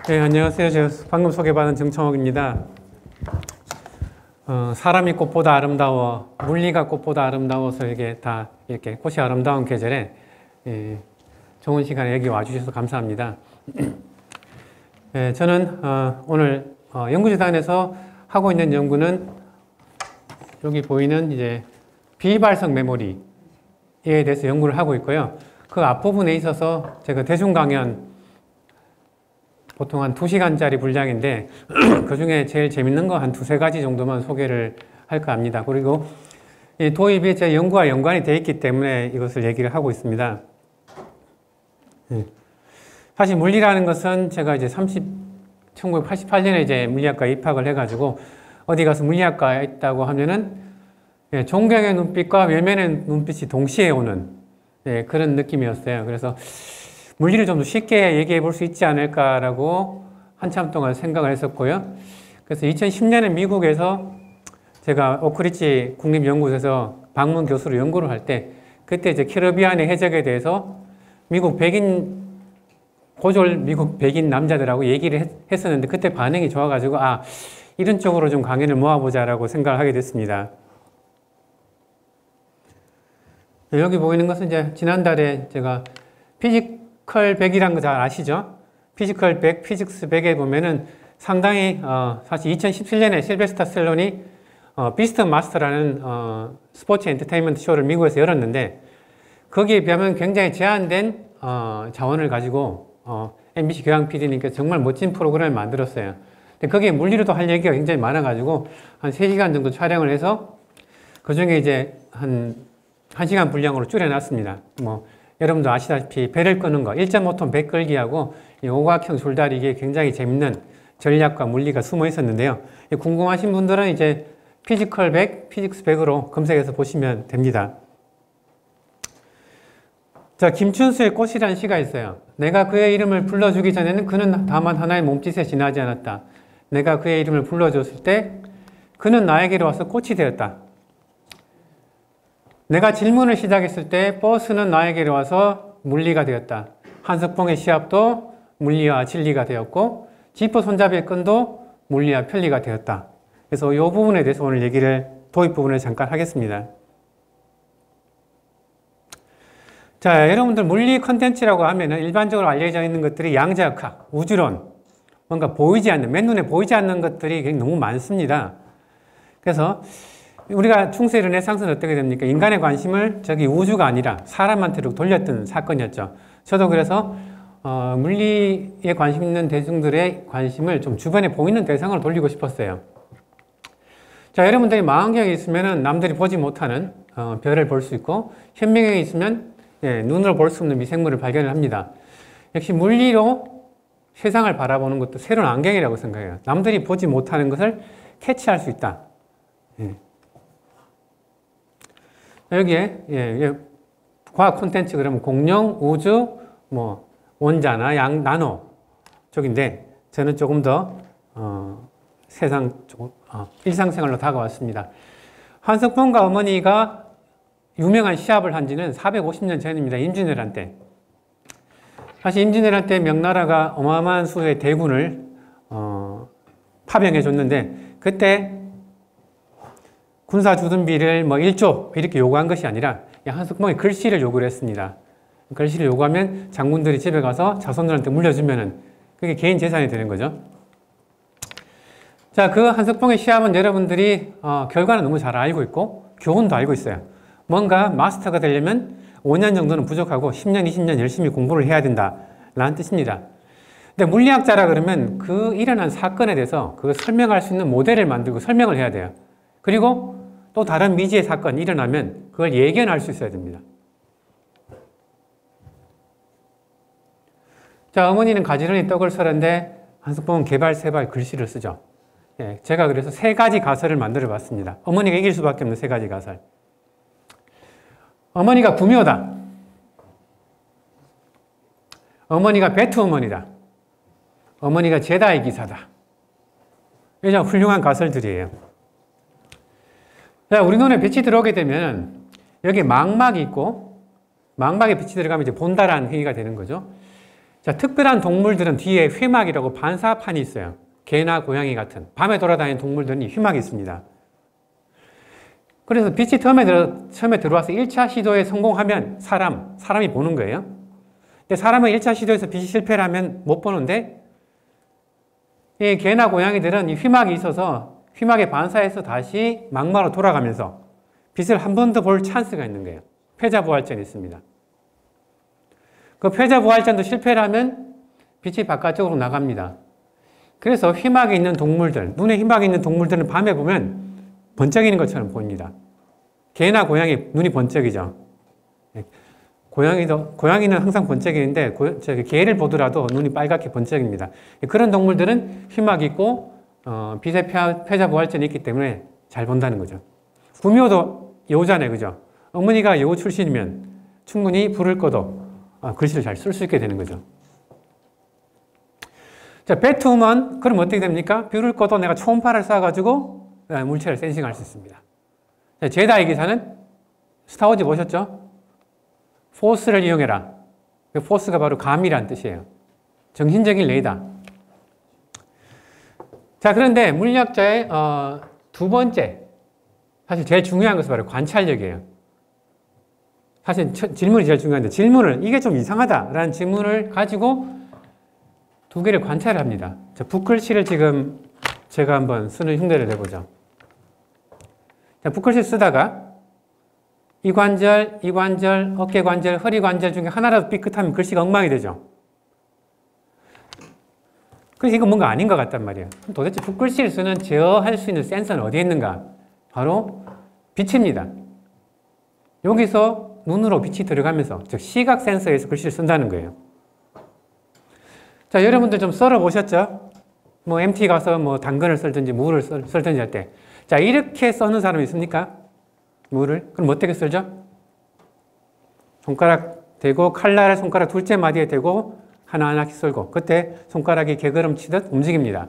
네, 안녕하세요. 제가 방금 소개받은 정청옥입니다. 사람이 꽃보다 아름다워, 물리가 꽃보다 아름다워서 이게 다 이렇게 꽃이 아름다운 계절에 좋은 시간에 여기 와주셔서 감사합니다. 네, 저는 오늘 연구재단에서 하고 있는 연구는 여기 보이는 이제 비발성 메모리에 대해서 연구를 하고 있고요. 그 앞부분에 있어서 제가 대중 강연 보통 한 2시간짜리 분량인데 그 중에 제일 재밌는 거 한 2-3가지 정도만 소개를 할까 합니다. 그리고 이 도입이 제 연구와 연관이 되어 있기 때문에 이것을 얘기를 하고 있습니다. 사실 물리라는 것은 제가 이제 1988년에 이제 물리학과에 입학을 해가지고 어디 가서 물리학과에 있다고 하면은 존경의 눈빛과 외면의 눈빛이 동시에 오는 그런 느낌이었어요. 그래서 물리를 좀 더 쉽게 얘기해 볼 수 있지 않을까라고 한참 동안 생각을 했었고요. 그래서 2010년에 미국에서 제가 오크리치 국립연구소에서 방문 교수로 연구를 할 때 그때 이제 캐리비안의 해적에 대해서 미국 백인 남자들하고 얘기를 했었는데 그때 반응이 좋아가지고 이런 쪽으로 좀 강연을 모아보자라고 생각을 하게 됐습니다. 여기 보이는 것은 이제 지난달에 제가 피지컬 100이라는 거 잘 아시죠? 피지컬 100, 피직스 100에 보면은 상당히 사실 2017년에 실베스타 스텔론이 비스트 마스터라는 스포츠 엔터테인먼트 쇼를 미국에서 열었는데 거기에 비하면 굉장히 제한된 자원을 가지고 MBC 교양 PD님께서 정말 멋진 프로그램을 만들었어요. 근데 거기에 물리로도 할 얘기가 굉장히 많아가지고 한 3시간 정도 촬영을 해서 그 중에 이제 한 1시간 분량으로 줄여놨습니다. 여러분도 아시다시피 배를 끄는 거, 1.5톤 배 끌기하고 이 오각형 줄다리 이게 굉장히 재밌는 전략과 물리가 숨어 있었는데요. 궁금하신 분들은 이제 피지컬 100, 피직스 100으로 검색해서 보시면 됩니다. 자, 김춘수의 꽃이라는 시가 있어요. 내가 그의 이름을 불러주기 전에는 그는 다만 하나의 몸짓에 지나지 않았다. 내가 그의 이름을 불러줬을 때 그는 나에게로 와서 꽃이 되었다. 내가 질문을 시작했을 때 버스는 나에게로 와서 물리가 되었다. 한석봉의 시합도 물리와 진리가 되었고 지퍼 손잡이의 끈도 물리와 편리가 되었다. 그래서 이 부분에 대해서 오늘 얘기를 도입 부분을 잠깐 하겠습니다. 자, 여러분들 물리 컨텐츠라고 하면은 일반적으로 알려져 있는 것들이 양자역학, 우주론, 뭔가 보이지 않는, 맨눈에 보이지 않는 것들이 너무 많습니다. 그래서 우리가 중세 르네상스는 어떻게 됩니까? 인간의 관심을 저기 우주가 아니라 사람한테로 돌렸던 사건이었죠. 저도 그래서 물리에 관심 있는 대중들의 관심을 좀 주변에 보이는 대상으로 돌리고 싶었어요. 자, 여러분들이 망원경이 있으면 남들이 보지 못하는 별을 볼 수 있고 현미경이 있으면 눈으로 볼 수 없는 미생물을 발견을 합니다. 역시 물리로 세상을 바라보는 것도 새로운 안경이라고 생각해요. 남들이 보지 못하는 것을 캐치할 수 있다. 여기에 과학 콘텐츠 그러면 공룡, 우주, 원자나 나노 쪽인데 저는 조금 더 일상생활로 다가왔습니다. 한석봉과 어머니가 유명한 시합을 한 지는 450년 전입니다. 임진왜란 때. 사실 임진왜란 때 명나라가 어마어마한 수의 대군을 파병해 줬는데 그때 군사 주둔비를 1조 이렇게 요구한 것이 아니라 한석봉이 글씨를 요구를 했습니다. 글씨를 요구하면 장군들이 집에 가서 자손들한테 물려주면은 그게 개인 재산이 되는 거죠. 자, 그 한석봉의 시합은 여러분들이 결과는 너무 잘 알고 있고 교훈도 알고 있어요. 뭔가 마스터가 되려면 5년 정도는 부족하고 10년, 20년 열심히 공부를 해야 된다라는 뜻입니다. 근데 물리학자라 그러면 그 일어난 사건에 대해서 그걸 설명할 수 있는 모델을 만들고 설명을 해야 돼요. 그리고 또 다른 미지의 사건이 일어나면 그걸 예견할 수 있어야 됩니다. 자, 어머니는 가지런히 떡을 썰었는데 한석봉은 개발세발 글씨를 쓰죠. 제가 그래서 3가지 가설을 만들어 봤습니다. 어머니가 이길 수밖에 없는 3가지 가설. 어머니가 구묘다. 어머니가 배트 어머니다. 어머니가 제다의 기사다. 이게 훌륭한 가설들이에요. 자, 우리 눈에 빛이 들어오게 되면 여기 망막이 있고 망막에 빛이 들어가면 이제 본다라는 행위가 되는 거죠. 자, 특별한 동물들은 뒤에 휘막이라고 반사판이 있어요. 개나 고양이 같은 밤에 돌아다니는 동물들은 휘막이 있습니다. 그래서 빛이 처음에 들어와서 1차 시도에 성공하면 사람이 보는 거예요. 근데 사람은 1차 시도에서 빛이 실패를 하면 못 보는데 이 개나 고양이들은 이 휘막이 있어서 휘막에 반사해서 다시 망막으로 돌아가면서 빛을 한 번 더 볼 찬스가 있는 거예요. 패자부활전이 있습니다. 그 패자부활전도 실패를 하면 빛이 바깥쪽으로 나갑니다. 그래서 휘막이 있는 동물들, 눈에 휘막이 있는 동물들은 밤에 보면 번쩍이는 것처럼 보입니다. 개나 고양이 눈이 번쩍이죠. 고양이는 항상 번쩍이는데 개를 보더라도 눈이 빨갛게 번쩍입니다. 그런 동물들은 휘막이 있고 빛의 패자부활전이 있기 때문에 잘 본다는 거죠. 구미호도 여우잖아요, 그죠? 어머니가 여우 출신이면 충분히 불을 꺼도 글씨를 잘 쓸 수 있게 되는 거죠. 자, 배트우먼, 그럼 어떻게 됩니까? 불을 꺼도 내가 초음파를 쏴가지고 물체를 센싱할 수 있습니다. 자, 제다의 기사는 스타워즈 보셨죠? 포스를 이용해라. 그 포스가 바로 감이란 뜻이에요. 정신적인 레이더. 자, 그런데 물리학자의 두 번째, 사실 제일 중요한 것은 바로 관찰력이에요. 사실 질문이 제일 중요한데 질문을 이게 좀 이상하다라는 질문을 가지고 두 개를 관찰을 합니다. 자, 붓글씨를 지금 제가 한번 쓰는 흉내를 내보죠. 자, 붓글씨 쓰다가 이 관절, 어깨 관절, 허리 관절 중에 하나라도 삐끗하면 글씨가 엉망이 되죠. 그래서 이건 뭔가 아닌 것 같단 말이에요. 도대체 붓글씨를 쓰는 제어할 수 있는 센서는 어디에 있는가? 바로 빛입니다. 여기서 눈으로 빛이 들어가면서, 즉 시각 센서에서 글씨를 쓴다는 거예요. 자, 여러분들 좀 썰어 보셨죠? 뭐 MT 가서 뭐 당근을 썰든지 무를 썰든지 할 때, 자, 이렇게 써는 사람이 있습니까? 무를? 그럼 어떻게 썰죠? 손가락 대고 칼날을 손가락 둘째 마디에 대고 하나하나씩 썰고 그때 손가락이 개걸음 치듯 움직입니다.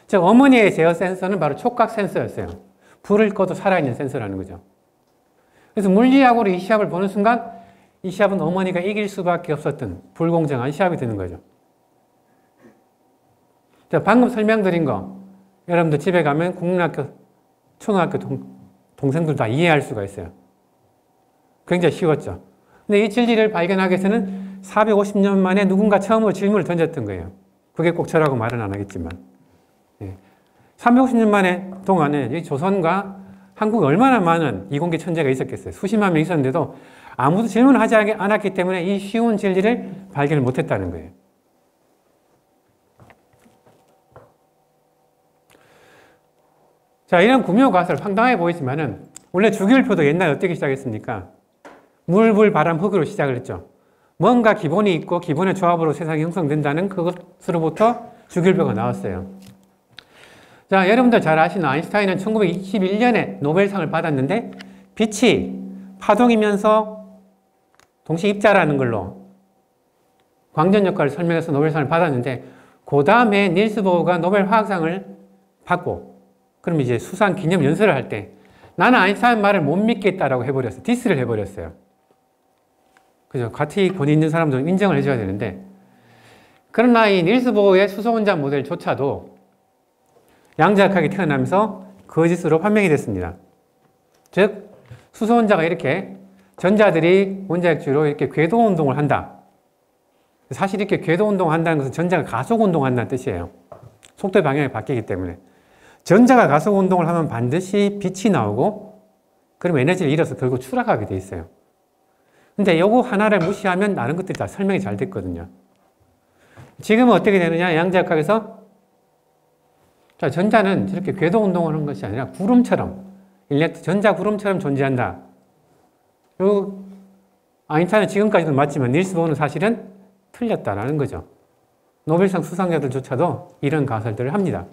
즉 어머니의 제어 센서는 바로 촉각 센서였어요. 불을 꺼도 살아있는 센서라는 거죠. 그래서 물리학으로 이 시합을 보는 순간 이 시합은 어머니가 이길 수밖에 없었던 불공정한 시합이 되는 거죠. 자, 방금 설명드린 거 여러분들 집에 가면 국민학교, 초등학교 동생들 다 이해할 수가 있어요. 굉장히 쉬웠죠. 근데 이 진리를 발견하기 위해서는 450년 만에 누군가 처음으로 질문을 던졌던 거예요. 그게 꼭 저라고 말은 안 하겠지만. 350년 만에 동안에 이 조선과 한국에 얼마나 많은 이공계 천재가 있었겠어요. 수십만 명 있었는데도 아무도 질문을 하지 않았기 때문에 이 쉬운 진리를 발견을 못했다는 거예요. 자, 이런 구묘가설 황당해 보이지만은 원래 주기율표도 옛날에 어떻게 시작했습니까? 물, 불, 바람, 흙으로 시작을 했죠. 뭔가 기본이 있고 기본의 조합으로 세상이 형성된다는 그것으로부터 주기율표가 나왔어요. 자, 여러분들 잘 아시는 아인슈타인은 1921년에 노벨상을 받았는데 빛이 파동이면서 동시 입자라는 걸로 광전 효과를 설명해서 노벨상을 받았는데 그 다음에 닐스 보어가 노벨 화학상을 받고 그럼 이제 수상 기념 연설을 할 때 나는 아인슈타인 말을 못 믿겠다라고 해버렸어요. 디스를 해버렸어요. 그죠? 같이 권위 있는 사람들은 인정을 해줘야 되는데 그러나 이 닐스 보어의 수소원자 모델조차도 양자역학이 태어나면서 거짓으로 판명이 됐습니다. 즉 수소원자가 이렇게 전자들이 원자핵주로 이렇게 궤도운동을 한다. 사실 이렇게 궤도운동을 한다는 것은 전자가 가속운동한다는 뜻이에요. 속도의 방향이 바뀌기 때문에. 전자가 가속운동을 하면 반드시 빛이 나오고 그럼 에너지를 잃어서 결국 추락하게 돼 있어요. 근데 요거 하나를 무시하면 다른 것들이 다 설명이 잘 됐거든요. 지금은 어떻게 되느냐? 양자역학에서 자, 전자는 저렇게 궤도운동을 하는 것이 아니라 구름처럼 전자 구름처럼 존재한다. 요 아인슈타인은 지금까지도 맞지만 닐스 보어는 사실은 틀렸다라는 거죠. 노벨상 수상자들조차도 이런 가설들을 합니다.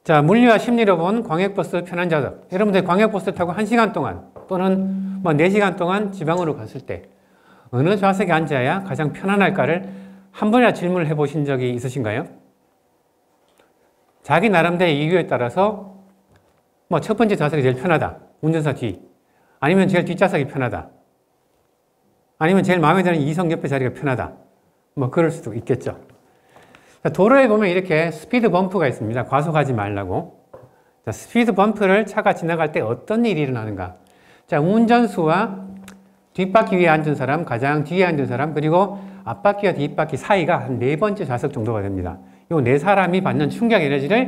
자, 물리와 심리로 본 광역버스 편한자석. 여러분들 광역버스 타고 1시간 동안 또는 뭐 4시간 동안 지방으로 갔을 때 어느 좌석에 앉아야 가장 편안할까를 한 번이나 질문을 해보신 적이 있으신가요? 자기 나름대로의 이유에 따라서 뭐 첫 번째 좌석이 제일 편하다. 운전사 뒤. 아니면 제일 뒷좌석이 편하다. 아니면 제일 마음에 드는 이성 옆에 자리가 편하다. 뭐 그럴 수도 있겠죠. 자, 도로에 보면 이렇게 스피드 범프가 있습니다. 과속하지 말라고. 자, 스피드 범프를 차가 지나갈 때 어떤 일이 일어나는가? 자, 운전수와 뒷바퀴 위에 앉은 사람, 가장 뒤에 앉은 사람, 그리고 앞바퀴와 뒷바퀴 사이가 한 4번째 좌석 정도가 됩니다. 이 4사람이 받는 충격 에너지를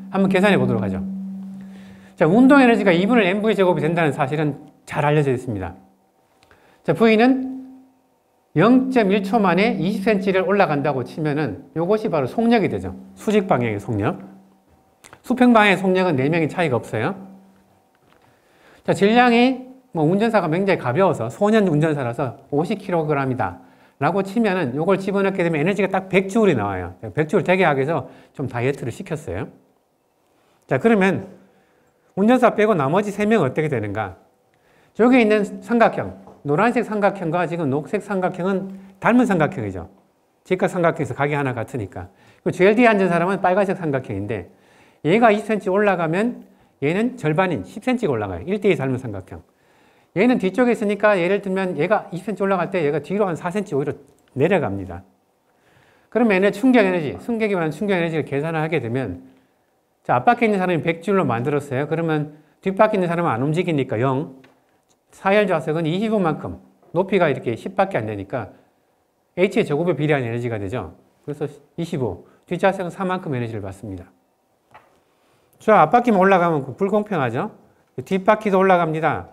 한번 계산해 보도록 하죠. 자, 운동 에너지가 2분의 mv 제곱이 된다는 사실은 잘 알려져 있습니다. 자, V는 0.1초 만에 20cm를 올라간다고 치면은 이것이 바로 속력이 되죠. 수직 방향의 속력. 수평 방향의 속력은 4명의 차이가 없어요. 자, 질량이 뭐 운전사가 굉장히 가벼워서 소년 운전사라서 50kg이다 라고 치면은 이걸 집어넣게 되면 에너지가 딱 100J이 나와요. 100J를 되게 하기 위해서 좀 다이어트를 시켰어요. 자, 그러면 운전사 빼고 나머지 3명은 어떻게 되는가? 여기 있는 삼각형, 노란색 삼각형과 지금 녹색 삼각형은 닮은 삼각형이죠. 직각 삼각형에서 각이 하나 같으니까. 그리고 제일 뒤에 앉은 사람은 빨간색 삼각형인데 얘가 20cm 올라가면 얘는 절반인 10cm가 올라가요. 1대2 닮은 삼각형. 얘는 뒤쪽에 있으니까 예를 들면 얘가 20cm 올라갈 때 얘가 뒤로 한 4cm 오히려 내려갑니다. 그러면 얘는 충격 에너지, 승객이 원하는 충격 에너지를 계산을 하게 되면 자, 앞바퀴에 있는 사람이 100J로 만들었어요. 그러면 뒷바퀴에 있는 사람은 안 움직이니까 0. 사열 좌석은 25만큼, 높이가 이렇게 10밖에 안 되니까 H의 제곱에 비례한 에너지가 되죠. 그래서 25. 뒷좌석은 4만큼 에너지를 받습니다. 자, 앞바퀴만 올라가면 불공평하죠. 뒷바퀴도 올라갑니다.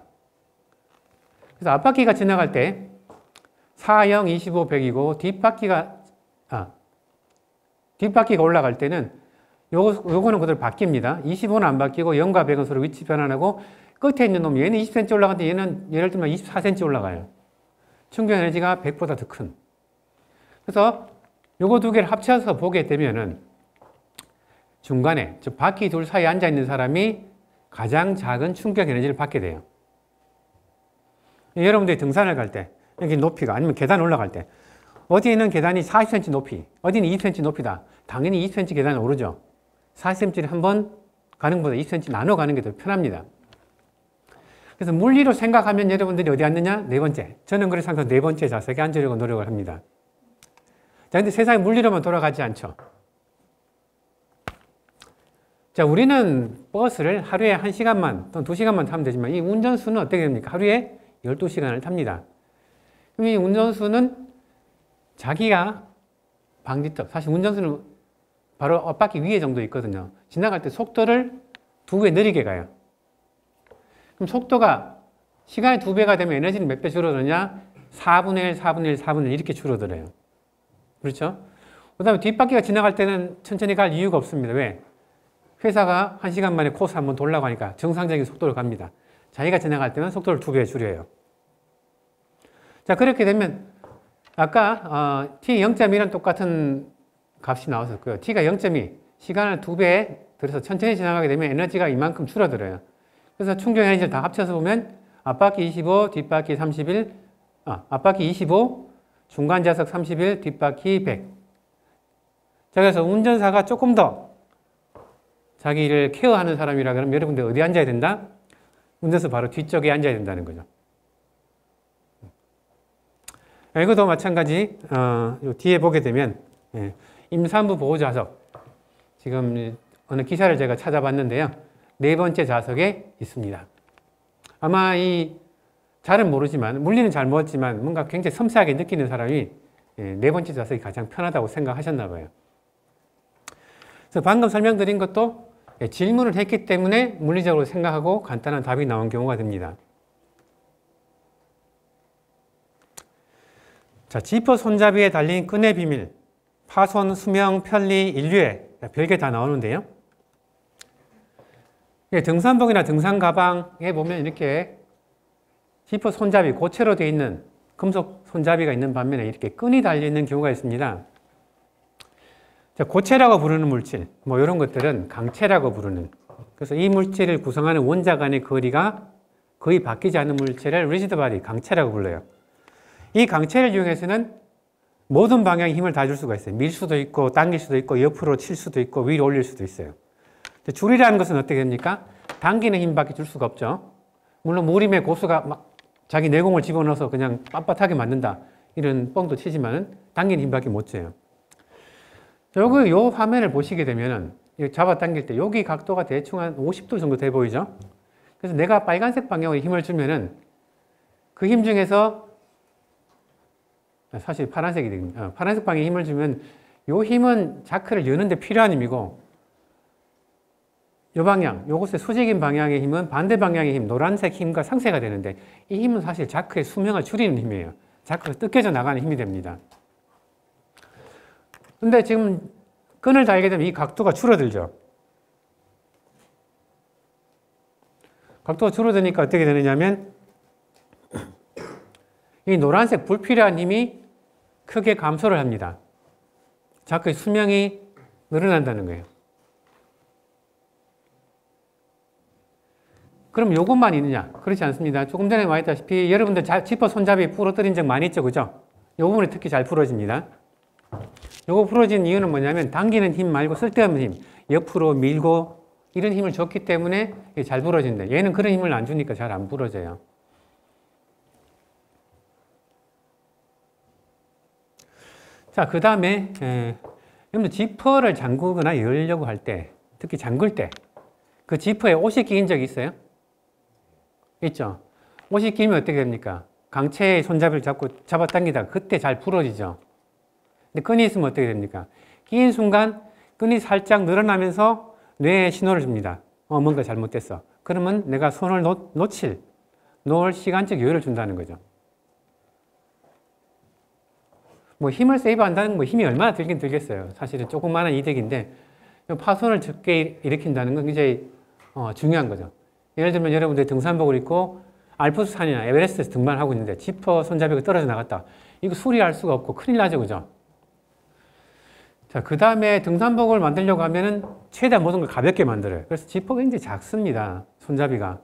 그래서 앞바퀴가 지나갈 때 4, 0, 25, 100이고 뒷바퀴가 올라갈 때는 요거는 그대로 바뀝니다. 25는 안 바뀌고 0과 100은 서로 위치 변환하고 끝에 있는 놈, 얘는 20cm 올라가는데 얘는 예를 들면 24cm 올라가요. 충격 에너지가 100보다 더 큰. 그래서 요거 두 개를 합쳐서 보게 되면은 중간에, 즉 바퀴 둘 사이에 앉아 있는 사람이 가장 작은 충격 에너지를 받게 돼요. 여러분들이 등산을 갈 때, 여기 높이가 아니면 계단 올라갈 때, 어디에는 계단이 40cm 높이, 어디는 20cm 높이다. 당연히 20cm 계단은 오르죠. 40cm를 한 번 가는 것보다 20cm 나눠 가는 게 더 편합니다. 그래서 물리로 생각하면 여러분들이 어디 앉느냐? 4번째. 저는 그래서 항상 4번째 좌석에 앉으려고 노력을 합니다. 자, 근데 세상이 물리로만 돌아가지 않죠. 자, 우리는 버스를 하루에 1시간만 또는 2시간만 타면 되지만 이 운전수는 어떻게 됩니까? 하루에 12시간을 탑니다. 그럼 이 운전수는 자기가 방지턱, 사실 운전수는 바로 앞바퀴 위에 정도 있거든요. 지나갈 때 속도를 2배 느리게 가요. 그럼 속도가 시간의 2배가 되면 에너지는 몇 배 줄어드느냐? 4분의 1, 4분의 1, 4분의 1 이렇게 줄어들어요. 그렇죠? 그 다음에 뒷바퀴가 지나갈 때는 천천히 갈 이유가 없습니다. 왜? 회사가 1시간 만에 코스 한번 돌라고 하니까 정상적인 속도로 갑니다. 자기가 지나갈 때는 속도를 2배 줄여요. 자, 그렇게 되면 아까 t 0.1은 똑같은 값이 나왔었고요. t가 0.2, 시간을 2배 들여서 천천히 지나가게 되면 에너지가 이만큼 줄어들어요. 그래서 충격 에너지를 다 합쳐서 보면 앞바퀴 25, 뒷바퀴 31, 앞바퀴 25, 중간 좌석 31, 뒷바퀴 100. 자, 그래서 운전사가 조금 더 자기를 케어하는 사람이라 그러면 여러분들 어디 앉아야 된다? 운전수 바로 뒤쪽에 앉아야 된다는 거죠. 이것도 마찬가지, 요 뒤에 보게 되면, 임산부 보호 좌석. 지금 어느 기사를 제가 찾아봤는데요. 4번째 좌석에 있습니다. 아마 잘은 모르지만, 물리는 잘 모르지만, 뭔가 굉장히 섬세하게 느끼는 사람이 4번째 좌석이 가장 편하다고 생각하셨나 봐요. 그래서 방금 설명드린 것도 질문을 했기 때문에 물리적으로 생각하고 간단한 답이 나온 경우가 됩니다. 자, 지퍼 손잡이에 달린 끈의 비밀, 파손, 수명, 편리, 인류애, 별게 다 나오는데요. 등산복이나 등산 가방에 보면 이렇게 지퍼 손잡이, 고체로 되어 있는 금속 손잡이가 있는 반면에 이렇게 끈이 달려있는 경우가 있습니다. 자, 고체라고 부르는 물질, 뭐 이런 것들은 강체라고 부르는, 그래서 이 물질을 구성하는 원자 간의 거리가 거의 바뀌지 않는 물질을 리지드 바디, 강체라고 불러요. 이 강체를 이용해서는 모든 방향에 힘을 다 줄 수가 있어요. 밀 수도 있고, 당길 수도 있고, 옆으로 칠 수도 있고, 위로 올릴 수도 있어요. 줄이라는 것은 어떻게 됩니까? 당기는 힘밖에 줄 수가 없죠. 물론 무림의 고수가 막 자기 내공을 집어넣어서 그냥 빳빳하게 만든다. 이런 뻥도 치지만은 당기는 힘밖에 못 줘요. 요 화면을 보시게 되면은 잡아당길 때 여기 각도가 대충 한 50도 정도 돼 보이죠? 그래서 내가 빨간색 방향으로 힘을 주면은 그 힘 중에서 사실 파란색이 되겠네요. 파란색 방향에 힘을 주면 요 힘은 자크를 여는데 필요한 힘이고 요 방향, 요것의 수직인 방향의 힘은 반대 방향의 힘, 노란색 힘과 상쇄가 되는데 이 힘은 사실 자크의 수명을 줄이는 힘이에요. 자크가 뜯겨져 나가는 힘이 됩니다. 근데 지금 끈을 달게 되면 이 각도가 줄어들죠. 각도가 줄어드니까 어떻게 되느냐면 이 노란색 불필요한 힘이 크게 감소를 합니다. 자크의 수명이 늘어난다는 거예요. 그럼 요것만 있느냐? 그렇지 않습니다. 조금 전에 말했다시피 여러분들 지퍼 손잡이 부러뜨린 적 많이 있죠, 그죠? 요 부분이 특히 잘 부러집니다. 요거 부러진 이유는 뭐냐면 당기는 힘 말고 쓸데없는 힘, 옆으로 밀고 이런 힘을 줬기 때문에 잘 부러진다. 얘는 그런 힘을 안 주니까 잘 안 부러져요. 자, 그 다음에 여러분들 지퍼를 잠그거나 열려고 할 때, 특히 잠글 때 그 지퍼에 옷이 끼인 적 있어요? 있죠? 옷이 끼면 어떻게 됩니까? 강체의 손잡이를 잡고 잡아당기다가 그때 잘 부러지죠? 근데 끈이 있으면 어떻게 됩니까? 끼인 순간 끈이 살짝 늘어나면서 뇌에 신호를 줍니다. 뭔가 잘못됐어. 그러면 내가 손을 놓을 시간적 여유를 준다는 거죠. 뭐 힘을 세이브한다는 뭐 힘이 얼마나 들긴 들겠어요. 사실은 조그마한 이득인데 파손을 적게 일으킨다는 건 굉장히 중요한 거죠. 예를 들면 여러분들이 등산복을 입고 알프스산이나 에베레스트에서 등반을 하고 있는데 지퍼 손잡이가 떨어져 나갔다. 이거 수리할 수가 없고 큰일 나죠, 그죠? 자, 그 다음에 등산복을 만들려고 하면은 최대한 모든 걸 가볍게 만들어요. 그래서 지퍼가 굉장히 작습니다, 손잡이가.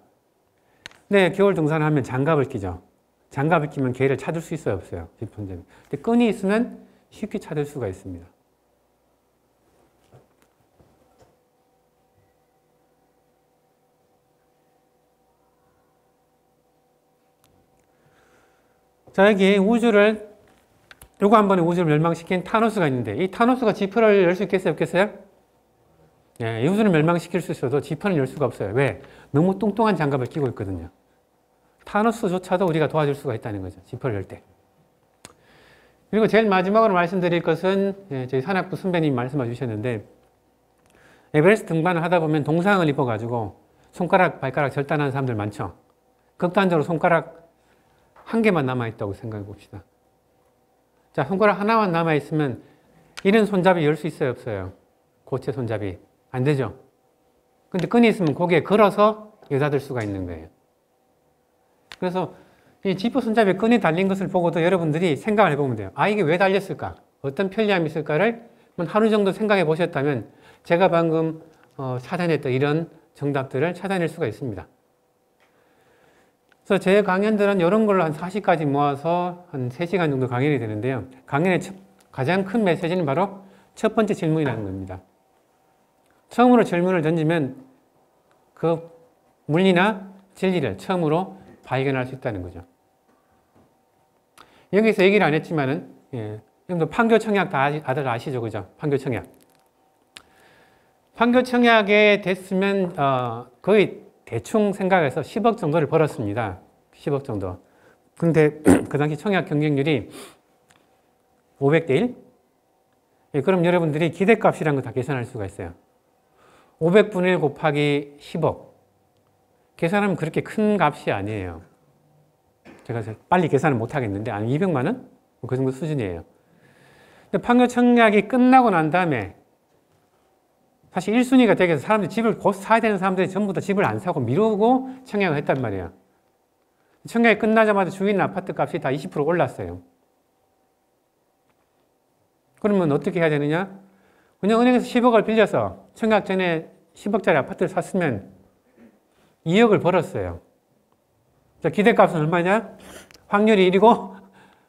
근데 겨울 등산을 하면 장갑을 끼죠. 장갑을 끼면 개를 찾을 수 있어요, 없어요? 지퍼 손잡이. 근데 끈이 있으면 쉽게 찾을 수가 있습니다. 자, 여기 요거 한 번에 우주를 멸망시킨 타노스가 있는데, 이 타노스가 지퍼를 열 수 있겠어요, 없겠어요? 예, 이 우주를 멸망시킬 수 있어도 지퍼는 열 수가 없어요. 왜? 너무 뚱뚱한 장갑을 끼고 있거든요. 타노스조차도 우리가 도와줄 수가 있다는 거죠, 지퍼를 열 때. 그리고 제일 마지막으로 말씀드릴 것은, 저희 산악부 선배님 말씀해 주셨는데, 에베레스트 등반을 하다 보면 동상을 입어가지고 손가락, 발가락 절단하는 사람들 많죠? 극단적으로 손가락 한 개만 남아있다고 생각해 봅시다. 자, 손가락 하나만 남아있으면 이런 손잡이 열 수 있어요, 없어요? 고체 손잡이. 안 되죠? 근데 끈이 있으면 거기에 걸어서 여닫을 수가 있는 거예요. 그래서 이 지퍼 손잡이에 끈이 달린 것을 보고도 여러분들이 생각을 해보면 돼요. 아, 이게 왜 달렸을까? 어떤 편리함이 있을까를 하루 정도 생각해 보셨다면 제가 방금 찾아냈던 이런 정답들을 찾아낼 수가 있습니다. 그래서 제 강연들은 이런 걸로 한 40가지 모아서 한 3시간 정도 강연이 되는데요. 강연의 가장 큰 메시지는 바로 첫 번째 질문이라는 겁니다. 처음으로 질문을 던지면 그 물리나 진리를 처음으로 발견할 수 있다는 거죠. 여기서 얘기를 안 했지만은, 여러분들 판교청약 다들 아시죠? 그죠? 판교청약. 판교청약에 됐으면, 거의 대충 생각해서 10억 정도를 벌었습니다. 10억 정도. 근데 그 당시 청약 경쟁률이 500대 1? 그럼 여러분들이 기대값이라는 거 다 계산할 수가 있어요. 500분의 1 곱하기 10억. 계산하면 그렇게 큰 값이 아니에요. 제가 빨리 계산을 못 하겠는데, 한 200만 원? 그 정도 수준이에요. 근데 판교청약이 끝나고 난 다음에 사실 1순위가 되기 위해서 사람들이 집을 곧 사야 되는 사람들이 전부 다 집을 안 사고 미루고 청약을 했단 말이에요. 청약이 끝나자마자 주인 아파트 값이 다 20% 올랐어요. 그러면 어떻게 해야 되느냐? 그냥 은행에서 10억을 빌려서 청약 전에 10억짜리 아파트를 샀으면 2억을 벌었어요. 자, 기대값은 얼마냐? 확률이 1이고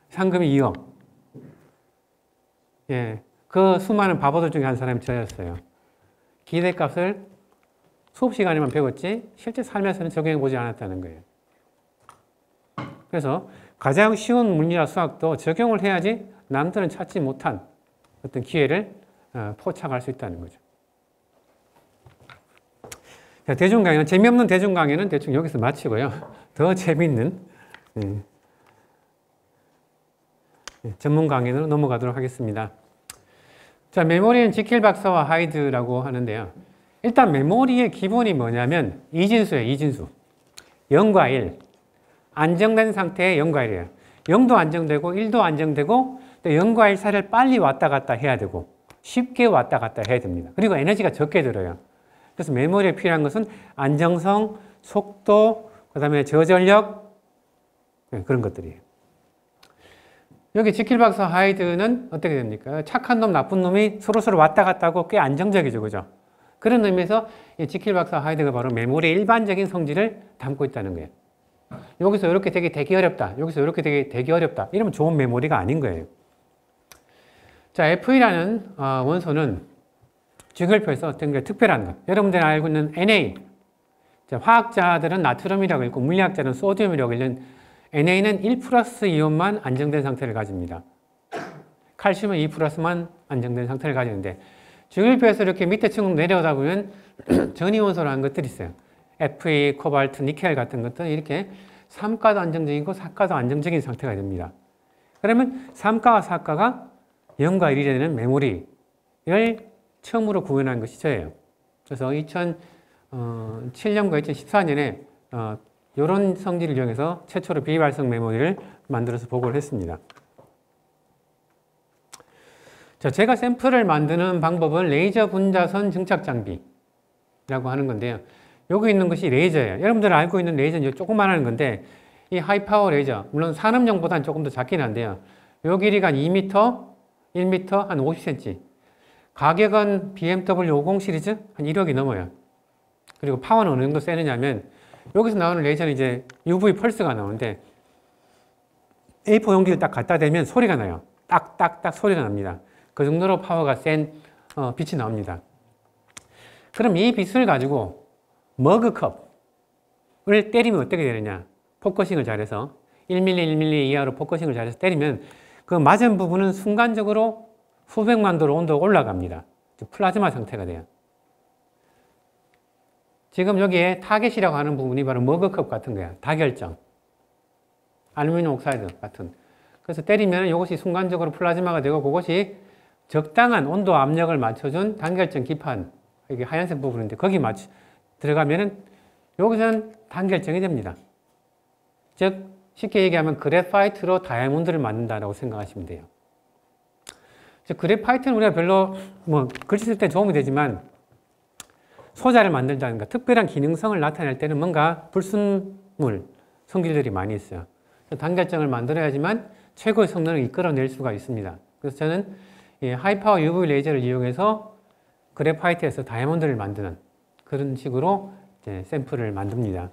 상금이 2억. 예, 그 수많은 바보들 중에 한 사람이 저였어요. 기대값을 수업 시간에만 배웠지 실제 삶에서는 적용해 보지 않았다는 거예요. 그래서 가장 쉬운 물리와 수학도 적용을 해야지 남들은 찾지 못한 어떤 기회를 포착할 수 있다는 거죠. 자, 대중 강의는, 재미없는 대중 강의는 대충 여기서 마치고요. 더 재미있는 전문 강의로 넘어가도록 하겠습니다. 자, 메모리는 지킬 박사와 하이드라고 하는데요. 일단 메모리의 기본이 뭐냐면 이진수예요. 이진수. 0과 1. 안정된 상태의 0과 1이에요. 0도 안정되고 1도 안정되고 또 0과 1 사이를 빨리 왔다 갔다 해야 되고 쉽게 왔다 갔다 해야 됩니다. 그리고 에너지가 적게 들어요. 그래서 메모리에 필요한 것은 안정성, 속도, 그 다음에 저전력, 그런 것들이에요. 여기 지킬 박사 하이드는 어떻게 됩니까? 착한 놈, 나쁜 놈이 서로 왔다 갔다 하고 꽤 안정적이죠. 그죠? 그런 의미에서 이 지킬 박사 하이드가 바로 메모리의 일반적인 성질을 담고 있다는 거예요. 여기서 이렇게 되기 어렵다. 여기서 이렇게 되기 어렵다. 이러면 좋은 메모리가 아닌 거예요. 자, Fe라는 원소는 주결표에서 어떤 게 특별한 것. 여러분들이 알고 있는 Na. 자, 화학자들은 나트륨이라고 읽고 물리학자는 소디움이라고 읽는 Na는 1 플러스 이온만 안정된 상태를 가집니다. 칼슘은 2 플러스만 안정된 상태를 가지는데 주결표에서 이렇게 밑에 층으로 내려오다 보면 전이원소라는 것들이 있어요. Fe, 코발트, 니켈 같은 것들은 이렇게 3가도 안정적이고 4가도 안정적인 상태가 됩니다. 그러면 3가와 4가가 0과 1이 되는 메모리를 처음으로 구현한 것이 저예요. 그래서 2007년과 2014년에 이런 성질을 이용해서 최초로 비발성 메모리를 만들어서 보고를 했습니다. 자, 제가 샘플을 만드는 방법은 레이저 분자선 증착 장비라고 하는 건데요. 여기 있는 것이 레이저예요. 여러분들 알고 있는 레이저는 조그만한 건데 이 하이파워 레이저, 물론 산업용보다는 조금 더 작긴 한데요. 요 길이가 2m, 1m, 한 50cm. 가격은 BMW 50 시리즈 한 1억이 넘어요. 그리고 파워는 어느 정도 세느냐면 여기서 나오는 레이저는 이제 UV 펄스가 나오는데 A4 용기를 딱 갖다 대면 소리가 나요. 딱딱딱 소리가 납니다. 그 정도로 파워가 센 빛이 나옵니다. 그럼 이 빛을 가지고 머그컵을 때리면 어떻게 되느냐? 포커싱을 잘해서 1mm, 1mm 이하로 포커싱을 잘해서 때리면 그 맞은 부분은 순간적으로 수백만 도로 온도가 올라갑니다. 플라즈마 상태가 돼요. 지금 여기에 타겟이라고 하는 부분이 바로 머그컵 같은 거야. 다결정. 알루미늄 옥사이드 같은. 그래서 때리면 이것이 순간적으로 플라즈마가 되고 그것이 적당한 온도 압력을 맞춰준 단결정 기판. 이게 하얀색 부분인데 거기 들어가면은 여기서는 단결정이 됩니다. 즉 쉽게 얘기하면 그래파이트로 다이아몬드를 만든다라고 생각하시면 돼요. 즉 그래파이트는 우리가 별로 글씨 쓸 때 도움이 되지만 소자를 만들다든가 특별한 기능성을 나타낼 때는 뭔가 불순물 성질들이 많이 있어요. 단결정을 만들어야지만 최고의 성능을 이끌어낼 수가 있습니다. 그래서 저는 이 하이파워 UV 레이저를 이용해서 그래파이트에서 다이아몬드를 만드는 그런 식으로 이제 샘플을 만듭니다.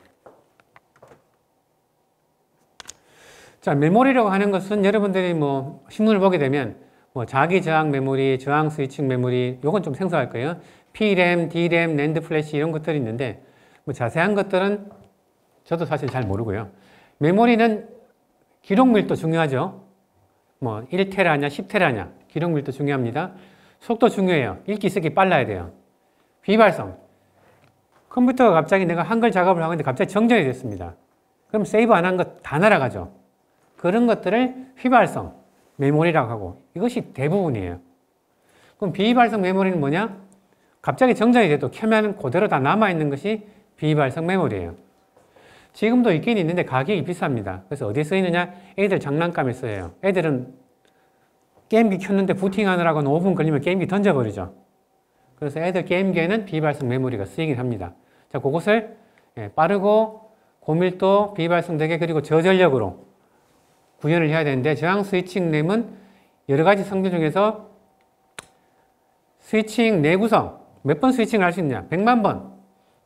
자, 메모리라고 하는 것은 여러분들이 신문을 보게 되면 자기 저항 메모리, 저항 스위칭 메모리, 요건 좀 생소할 거예요. P램, D램, 랜드 플래시 이런 것들이 있는데 자세한 것들은 저도 사실 잘 모르고요. 메모리는 기록 밀도 중요하죠. 1테라냐, 10테라냐 기록 밀도 중요합니다. 속도 중요해요. 읽기 쓰기 빨라야 돼요. 비발성. 컴퓨터가 갑자기 내가 한글 작업을 하고 있는데 갑자기 정전이 됐습니다. 그럼 세이브 안 한 것 다 날아가죠. 그런 것들을 휘발성 메모리라고 하고 이것이 대부분이에요. 그럼 비발성 메모리는 뭐냐? 갑자기 정전이 돼도 켜면 그대로 다 남아있는 것이 비발성 메모리예요. 지금도 있긴 있는데 가격이 비쌉니다. 그래서 어디에 쓰이느냐? 애들 장난감에 써요. 애들은 게임기 켰는데 부팅하느라고 5분 걸리면 게임기 던져버리죠. 그래서 애들 게임기에는 비발성 메모리가 쓰이긴 합니다. 자, 그것을 빠르고 고밀도 비발성되게 그리고 저전력으로 구현을 해야 되는데 저항 스위칭 램은 여러 가지 성질 중에서 스위칭 내구성 몇 번 스위칭을 할 수 있냐? 100만 번.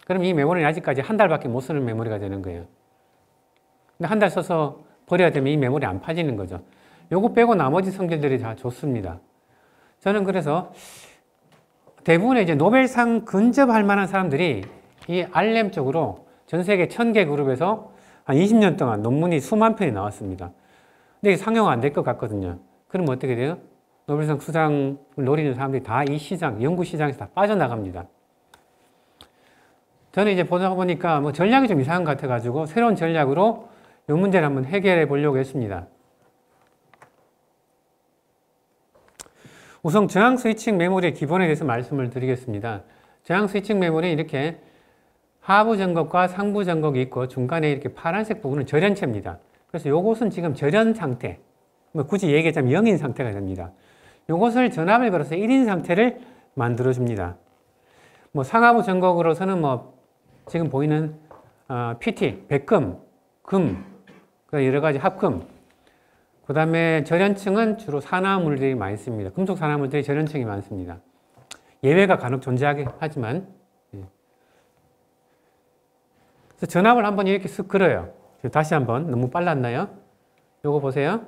그럼 이 메모리는 아직까지 한 달밖에 못 쓰는 메모리가 되는 거예요. 근데 한 달 써서 버려야 되면 이 메모리 안 파지는 거죠. 요거 빼고 나머지 성질들이 다 좋습니다. 저는 그래서 대부분의 이제 노벨상 근접할 만한 사람들이 이 알렘 쪽으로 전 세계 1000개 그룹에서 한 20년 동안 논문이 수만 편이 나왔습니다. 근데 이게 상용화 안 될 것 같거든요. 그러면 어떻게 돼요? 노벨상 수상을 노리는 사람들이 다 이 시장, 연구 시장에서 다 빠져나갑니다. 저는 이제 보다 보니까 뭐 전략이 좀 이상한 것 같아가지고 새로운 전략으로 이 문제를 한번 해결해 보려고 했습니다. 우선 저항 스위칭 메모리의 기본에 대해서 말씀을 드리겠습니다. 저항 스위칭 메모리는 이렇게 하부 전극과 상부 전극이 있고 중간에 이렇게 파란색 부분은 절연체입니다. 그래서 요것은 지금 절연 상태, 뭐 굳이 얘기하자면 0인 상태가 됩니다. 요것을 전압을 걸어서 1인 상태를 만들어줍니다. 뭐 상하부 전극으로서는 뭐 지금 보이는 PT, 백금, 금, 여러 가지 합금, 그 다음에 절연층은 주로 산화물들이 많이 씁니다. 금속 산화물들이 절연층이 많습니다. 예외가 간혹 존재하긴 하지만, 그래서 전압을 한번 이렇게 쓱 걸어요. 다시 한번, 너무 빨랐나요? 요거 보세요.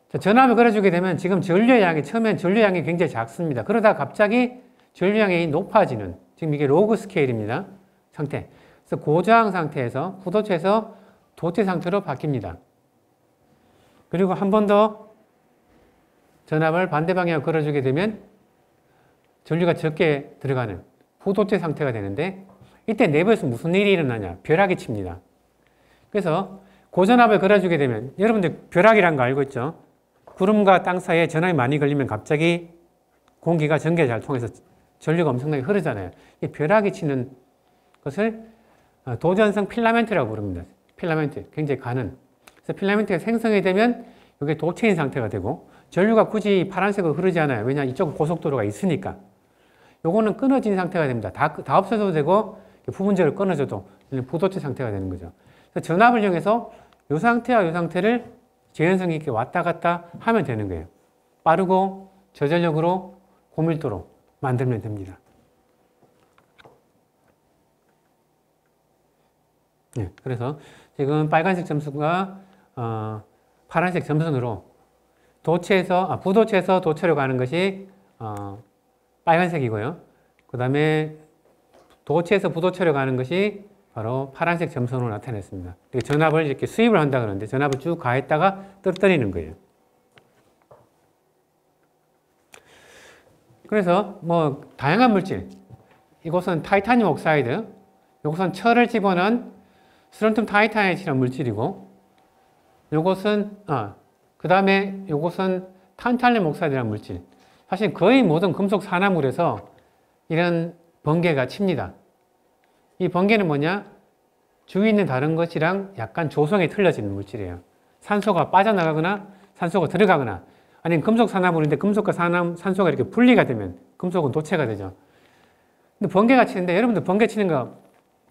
자, 전압을 걸어주게 되면 지금 전류량이, 처음엔 전류량이 굉장히 작습니다. 그러다 갑자기 전류량이 높아지는, 지금 이게 로그 스케일입니다. 상태. 그래서 고저항 상태에서, 부도체에서 도체 상태로 바뀝니다. 그리고 한 번 더 전압을 반대 방향으로 걸어주게 되면 전류가 적게 들어가는 후도체 상태가 되는데, 이때 내부에서 무슨 일이 일어나냐? 벼락이 칩니다. 그래서 고전압을 걸어주게 되면, 여러분들 벼락이란 거 알고 있죠? 구름과 땅 사이에 전압이 많이 걸리면 갑자기 공기가 전기를 잘 통해서 전류가 엄청나게 흐르잖아요. 이 벼락이 치는 것을 도전성 필라멘트라고 부릅니다. 필라멘트, 굉장히 가는. 그래서 필라멘트가 생성이 되면 이게 도체인 상태가 되고, 전류가 굳이 파란색으로 흐르지 않아요. 왜냐, 이쪽은 고속도로가 있으니까. 요거는 끊어진 상태가 됩니다. 다 없어도 되고, 부분적으로 끊어져도 부도체 상태가 되는 거죠. 그래서 전압을 이용해서 이 상태와 이 상태를 재현성 있게 왔다 갔다 하면 되는 거예요. 빠르고 저전력으로 고밀도로 만들면 됩니다. 네, 그래서 지금 빨간색 점수가 파란색 점선으로 부도체에서 도체로 가는 것이 빨간색이고요. 그 다음에 도체에서 부도체로 가는 것이 바로 파란색 점선으로 나타냈습니다. 전압을 이렇게 수입을 한다 그러는데 전압을 쭉 가했다가 떨어뜨리는 거예요. 그래서 뭐 다양한 물질, 이곳은 타이타늄 옥사이드, 이곳은 철을 집어넣은 스론튬 타이타이트라는 물질이고, 이곳은 그 다음에 이곳은 탄탈륨 옥사이드라는 물질. 사실 거의 모든 금속 산화물에서 이런 번개가 칩니다. 이 번개는 뭐냐? 주위에 있는 다른 것이랑 약간 조성이 틀려지는 물질이에요. 산소가 빠져나가거나 산소가 들어가거나, 아니면 금속 산화물인데 금속과 산소가 이렇게 분리가 되면 금속은 도체가 되죠. 근데 번개가 치는데, 여러분들 번개 치는 거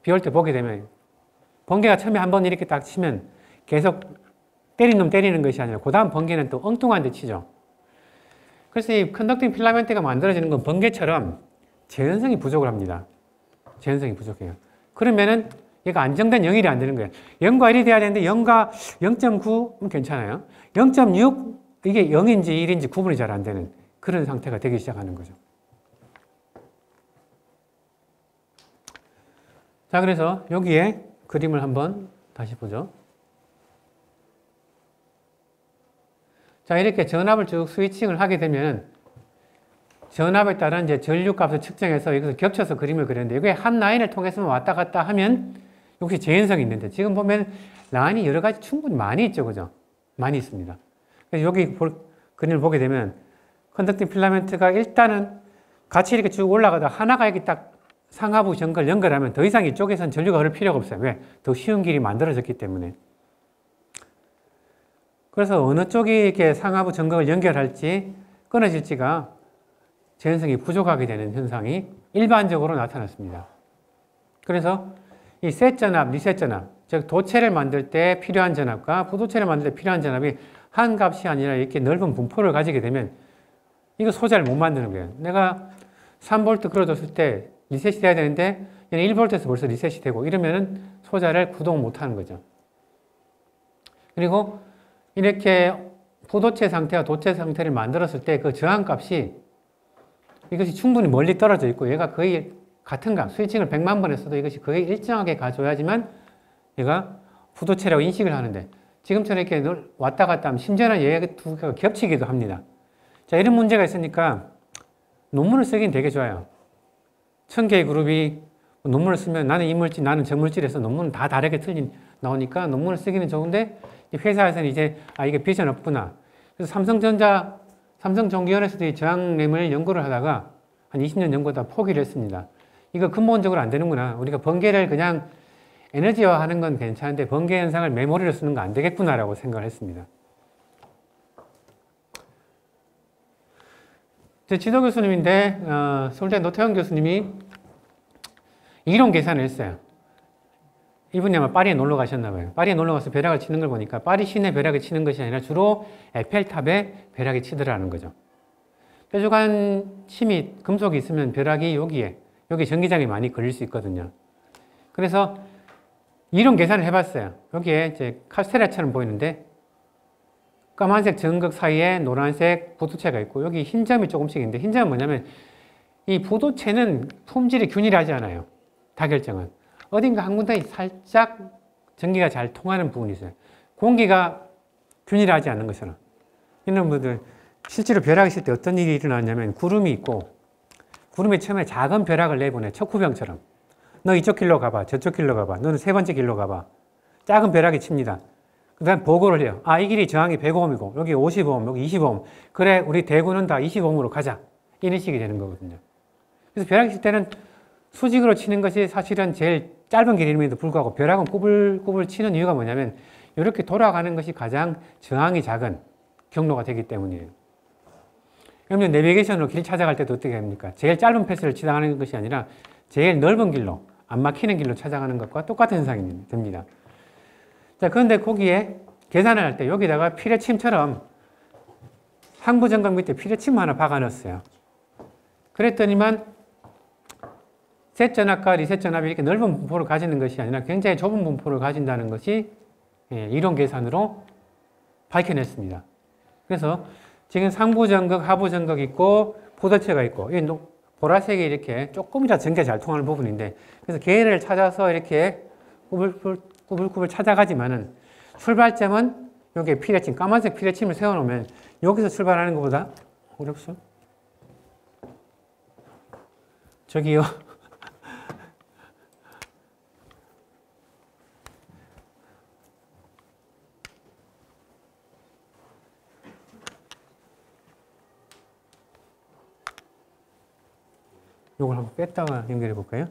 비 올 때 보게 되면 번개가 처음에 한번 이렇게 딱 치면 계속 때리는 놈 때리는 것이 아니라 그 다음 번개는 또 엉뚱한 데 치죠. 그래서 이 컨덕팅 필라멘트가 만들어지는 건 번개처럼 재현성이 부족을 합니다. 재현성이 부족해요. 그러면은 얘가 안정된 0일이 안 되는 거예요. 0과 1이 돼야 되는데 0과 0.9는 괜찮아요. 0.6 이게 0인지 1인지 구분이 잘 안 되는 그런 상태가 되기 시작하는 거죠. 자, 그래서 여기에 그림을 한번 다시 보죠. 자, 이렇게 전압을 쭉 스위칭을 하게 되면 전압에 따른 이제 전류값을 측정해서 이것을 겹쳐서 그림을 그렸는데, 이게 한 라인을 통해서만 왔다 갔다 하면 역시 재현성이 있는데, 지금 보면 라인이 여러 가지 충분히 많이 있죠. 그죠? 많이 있습니다. 그래서 여기 그림을 보게 되면 컨덕팅 필라멘트가 일단은 같이 이렇게 쭉 올라가다 하나가 이렇게 딱 상하부 전극을 연결하면 더 이상 이쪽에서는 전류가 흐를 필요가 없어요. 왜? 더 쉬운 길이 만들어졌기 때문에. 그래서 어느 쪽이 이렇게 상하부 전극을 연결할지 끊어질지가 재현성이 부족하게 되는 현상이 일반적으로 나타났습니다. 그래서 이 셋 전압, 리셋 전압, 즉 도체를 만들 때 필요한 전압과 부도체를 만들 때 필요한 전압이 한 값이 아니라 이렇게 넓은 분포를 가지게 되면 이거 소자를 못 만드는 거예요. 내가 3V 걸어줬을 때 리셋이 돼야 되는데 얘는 1V에서 벌써 리셋이 되고 이러면은 소자를 구동 못 하는 거죠. 그리고 이렇게 부도체 상태와 도체 상태를 만들었을 때 그 저항값이 이것이 충분히 멀리 떨어져 있고 얘가 거의 같은 값, 스위칭을 100만 번 했어도 이것이 거의 일정하게 가줘야지만 얘가 부도체라고 인식을 하는데 지금처럼 이렇게 왔다 갔다 하면 심지어는 얘가 두 개가 겹치기도 합니다. 자, 이런 문제가 있으니까 논문을 쓰긴 되게 좋아요. 1000개의 그룹이 논문을 쓰면 나는 이물질, 나는 저물질에서 논문은 다 다르게 나오니까 논문을 쓰기는 좋은데 회사에서는 이제 이게 비전 없구나. 그래서 삼성전기원에서도 이 저항램을 연구를 하다가 한 20년 연구하다 포기를 했습니다. 이거 근본적으로 안 되는구나. 우리가 번개를 그냥 에너지화하는 건 괜찮은데 번개 현상을 메모리로 쓰는 거 안 되겠구나라고 생각을 했습니다. 제 지도 교수님인데 서울대 노태원 교수님이 이론 계산을 했어요. 이분이 아마 파리에 놀러 가셨나 봐요. 파리에 놀러 가서 벼락을 치는 걸 보니까 파리 시내 벼락을 치는 것이 아니라 주로 에펠탑에 벼락이 치더라는 거죠. 뾰족한 침이 금속이 있으면 벼락이 여기 전기장이 많이 걸릴 수 있거든요. 그래서 이론 계산을 해봤어요. 여기에 이제 카스테라처럼 보이는데 까만색 전극 사이에 노란색 부도체가 있고 여기 흰 점이 조금씩 있는데 흰 점은 뭐냐면 이 부도체는 품질이 균일하지 않아요. 다결정은. 어딘가 한 군데 살짝 전기가 잘 통하는 부분이 있어요. 공기가 균일하지 않는 것처럼. 이런 분들 실제로 벼락이 있을 때 어떤 일이 일어나냐면 구름이 있고 구름이 처음에 작은 벼락을 내보내 척후병처럼. 너 이쪽 길로 가봐. 저쪽 길로 가봐. 너는 세 번째 길로 가봐. 작은 벼락이 칩니다. 그 다음 보고를 해요. 이 길이 저항이 100ohm이고 여기 50ohm, 여기 20ohm. 그래, 우리 대구는 다 20ohm으로 가자. 이런 식이 되는 거거든요. 그래서 벼락이 있을 때는 수직으로 치는 것이 사실은 제일 짧은 길임에도 불구하고 벼락은 꾸불꾸불 치는 이유가 뭐냐면 이렇게 돌아가는 것이 가장 저항이 작은 경로가 되기 때문이에요. 그러면 내비게이션으로 길 찾아갈 때도 어떻게 합니까? 제일 짧은 패스를 지나가는 것이 아니라 제일 넓은 길로, 안 막히는 길로 찾아가는 것과 똑같은 현상이 됩니다. 자, 그런데 거기에 계산을 할 때 여기다가 피레침처럼 상부정각 밑에 피레침 하나 박아 넣었어요. 그랬더니만 셋 전압과 리셋 전압이 이렇게 넓은 분포를 가지는 것이 아니라 굉장히 좁은 분포를 가진다는 것이 이론 계산으로 밝혀냈습니다. 그래서 지금 상부 전극, 하부 전극 있고 부도체가 있고 이 보라색이 이렇게 조금이라도 전기가 잘 통하는 부분인데 그래서 걔를 찾아서 이렇게 꾸불꾸불 찾아가지만은 출발점은 여기에 피레침, 까만색 피레침을 세워놓으면 여기서 출발하는 것보다 어렵죠? 저기요. 이걸 한번 뺐다가 연결해 볼까요?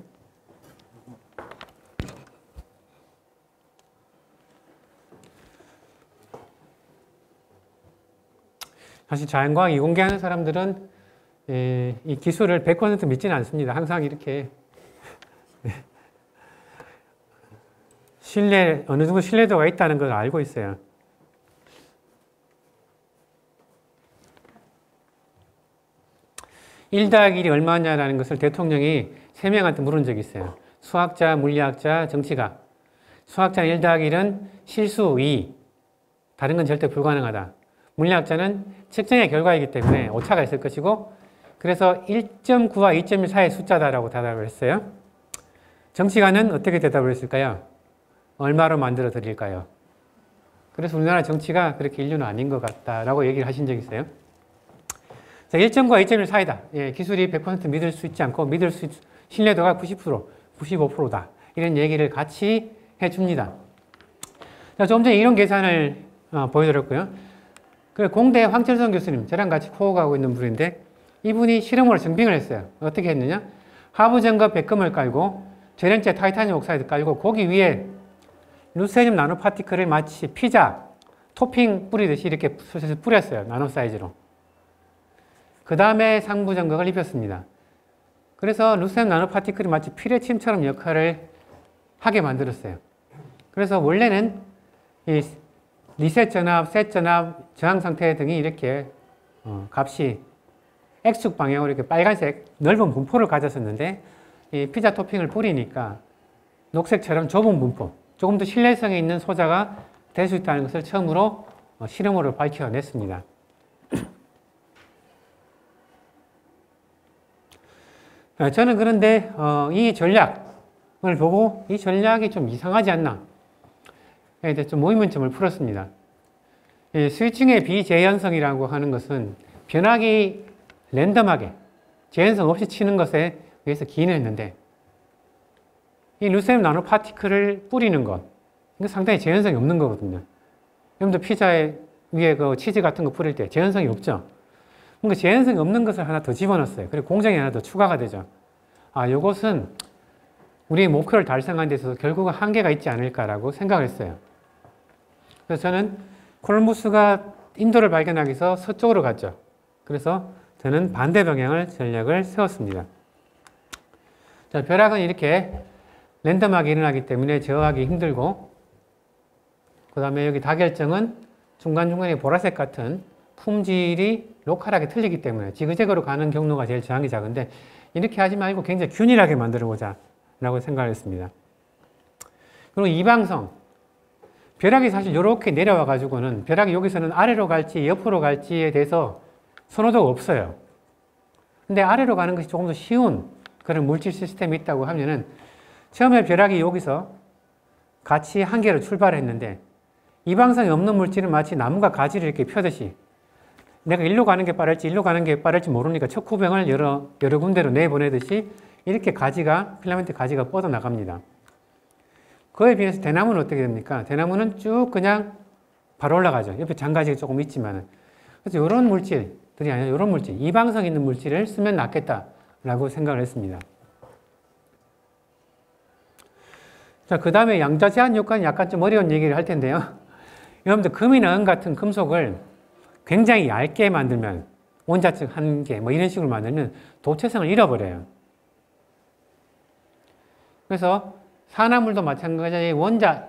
사실 자연과학 이공계하는 사람들은 이 기술을 100% 믿지는 않습니다. 항상 이렇게 어느 정도 신뢰도가 있다는 걸 알고 있어요. 일 더하기 1이 얼마냐라는 것을 대통령이 3명한테 물은 적이 있어요. 수학자, 물리학자, 정치가. 수학자는 1 더하기 1은 실수 2. 다른 건 절대 불가능하다. 물리학자는 측정의 결과이기 때문에 오차가 있을 것이고 그래서 1.9와 2.1 사이의 숫자다라고 대답을 했어요. 정치가는 어떻게 대답을 했을까요? 얼마로 만들어 드릴까요? 그래서 우리나라 정치가 그렇게 인류는 아닌 것 같다라고 얘기를 하신 적이 있어요. 자, 1.9와 2.1 사이다. 기술이 100% 믿을 수 있지 않고 신뢰도가 90%, 95%다. 이런 얘기를 같이 해줍니다. 자, 조금 전에 이론 계산을 보여드렸고요. 그 공대 황철성 교수님, 저랑 같이 코어가고 있는 분인데 이분이 실험으로 증빙을 했어요. 어떻게 했느냐? 하부전극 백금을 깔고 제렌체 타이타늄 옥사이드 깔고 거기 위에 루세늄 나노파티클을 마치 피자 토핑 뿌리듯이 이렇게 슬슬 뿌렸어요. 나노 사이즈로. 그 다음에 상부전극을 입혔습니다. 그래서 루세늄 나노파티클이 마치 피레침처럼 역할을 하게 만들었어요. 그래서 원래는 이 리셋 전압, 셋 전압, 저항 상태 등이 이렇게 값이 X축 방향으로 이렇게 빨간색 넓은 분포를 가졌었는데 이 피자 토핑을 뿌리니까 녹색처럼 좁은 분포, 조금 더 신뢰성이 있는 소자가 될 수 있다는 것을 처음으로 실험으로 밝혀냈습니다. 저는 그런데 이 전략을 보고 이 전략이 좀 이상하지 않나. 대해 좀 의문점을 풀었습니다. 이 스위칭의 비재현성이라고 하는 것은 변화기 랜덤하게 재현성 없이 치는 것에 의해서 기인했는데 이 루셈 나노 파티클을 뿌리는 것, 이거 상당히 재현성이 없는 거거든요. 여러분들 피자에 위에 그 치즈 같은 거 뿌릴 때 재현성이 없죠. 그러니까 재현성이 없는 것을 하나 더 집어넣었어요. 그리고 공정이 하나 더 추가가 되죠. 아, 이것은 우리의 목표를 달성하는 데 있어서 결국은 한계가 있지 않을까라고 생각을 했어요. 그래서 저는 콜럼버스가 인도를 발견하기 위해서 서쪽으로 갔죠. 그래서 저는 반대 방향을 전략을 세웠습니다. 자, 벼락은 이렇게 랜덤하게 일어나기 때문에 제어하기 힘들고, 그 다음에 여기 다결정은 중간중간에 보라색 같은 품질이 로컬하게 틀리기 때문에 지그재그로 가는 경로가 제일 저항이 작은데, 이렇게 하지 말고 굉장히 균일하게 만들어 보자 라고 생각을 했습니다. 그리고 이방성, 벼락이 사실 이렇게 내려와 가지고는 벼락이 여기서는 아래로 갈지 옆으로 갈지에 대해서 선호도가 없어요. 근데 아래로 가는 것이 조금 더 쉬운 그런 물질 시스템이 있다고 하면은, 처음에 벼락이 여기서 같이 한 개로 출발했는데 이방성이 없는 물질은 마치 나무가 가지를 이렇게 펴듯이 내가 일로 가는 게 빠를지 일로 가는 게 빠를지 모르니까 척후병을 여러 군데로 내보내듯이 이렇게 가지가, 필라멘트 가지가 뻗어나갑니다. 그에 비해서 대나무는 어떻게 됩니까? 대나무는 쭉 그냥 바로 올라가죠. 옆에 장가지가 조금 있지만은. 그래서 이런 물질들이 아니라 이런 물질, 이방성 있는 물질을 쓰면 낫겠다라고 생각을 했습니다. 자, 그 다음에 양자 제한 요건은 약간 좀 어려운 얘기를 할 텐데요. 여러분들 금이나 은 같은 금속을 굉장히 얇게 만들면, 원자층 한 개, 뭐 이런 식으로 만들면 도체성을 잃어버려요. 그래서 산화물도 마찬가지에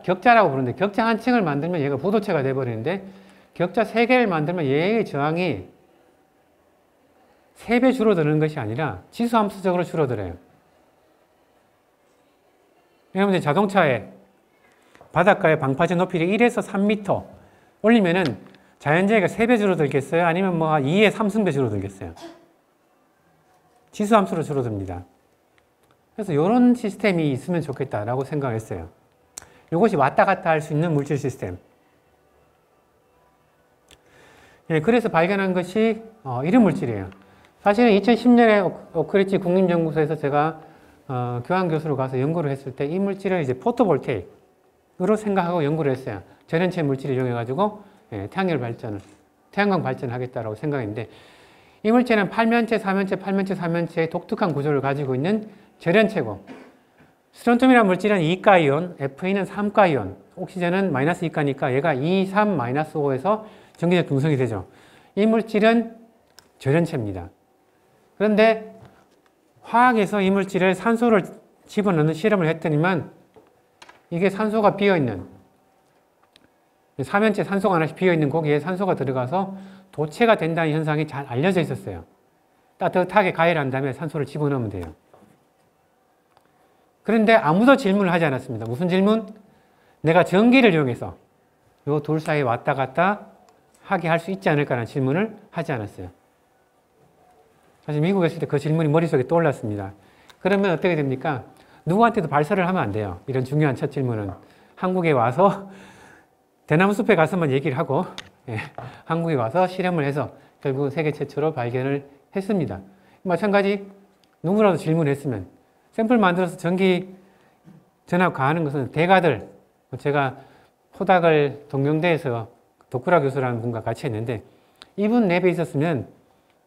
격자라고 부르는데, 격자 한 층을 만들면 얘가 부도체가 돼버리는데, 격자 3개를 만들면 얘의 저항이 3배 줄어드는 것이 아니라 지수함수적으로 줄어들어요. 여러분들 자동차에 바닷가에 방파제 높이를 1에서 3m 올리면은 자연재해가 3배 줄어들겠어요? 아니면 뭐 2에 3승배 줄어들겠어요? 지수함수로 줄어듭니다. 그래서 이런 시스템이 있으면 좋겠다라고 생각을 했어요. 이것이 왔다 갔다 할 수 있는 물질 시스템. 예, 그래서 발견한 것이 이런 물질이에요. 사실은 2010년에 오크리지 국립연구소에서 제가 교환 교수로 가서 연구를 했을 때 이 물질을 이제 포토볼테이크로 생각하고 연구를 했어요. 전연체 물질을 이용해가지고 태양광 발전을 하겠다라고 생각했는데, 이 물체는 8면체, 4면체, 8면체, 4면체의 독특한 구조를 가지고 있는 절연체고, 스론튬이라는 물질은 2가이온, Fe는 3가이온, 옥시전은 마이너스 2가니까 얘가 2, 3, 마이너스 5에서 전기적 중성이 되죠. 이 물질은 절연체입니다. 그런데 화학에서 이 물질을 산소를 집어넣는 실험을 했더니만 이게 산소가 비어있는, 3면체 산소가 하나씩 비어있는 거기에 산소가 들어가서 도체가 된다는 현상이 잘 알려져 있었어요. 따뜻하게 가열한 다음에 산소를 집어넣으면 돼요. 그런데 아무도 질문을 하지 않았습니다. 무슨 질문? 내가 전기를 이용해서 이 둘 사이에 왔다 갔다 하게 할 수 있지 않을까라는 질문을 하지 않았어요. 사실 미국에 있을 때 그 질문이 머릿속에 떠올랐습니다. 그러면 어떻게 됩니까? 누구한테도 발설을 하면 안 돼요. 이런 중요한 첫 질문은. 한국에 와서 대나무 숲에 가서만 얘기를 하고, 한국에 와서 실험을 해서 결국 세계 최초로 발견을 했습니다. 마찬가지 누구라도 질문했으면, 샘플 만들어서 전기 전압 가하는 것은 대가들, 제가 포닥을 동경대에서 도쿠라 교수라는 분과 같이 했는데, 이분 랩에 있었으면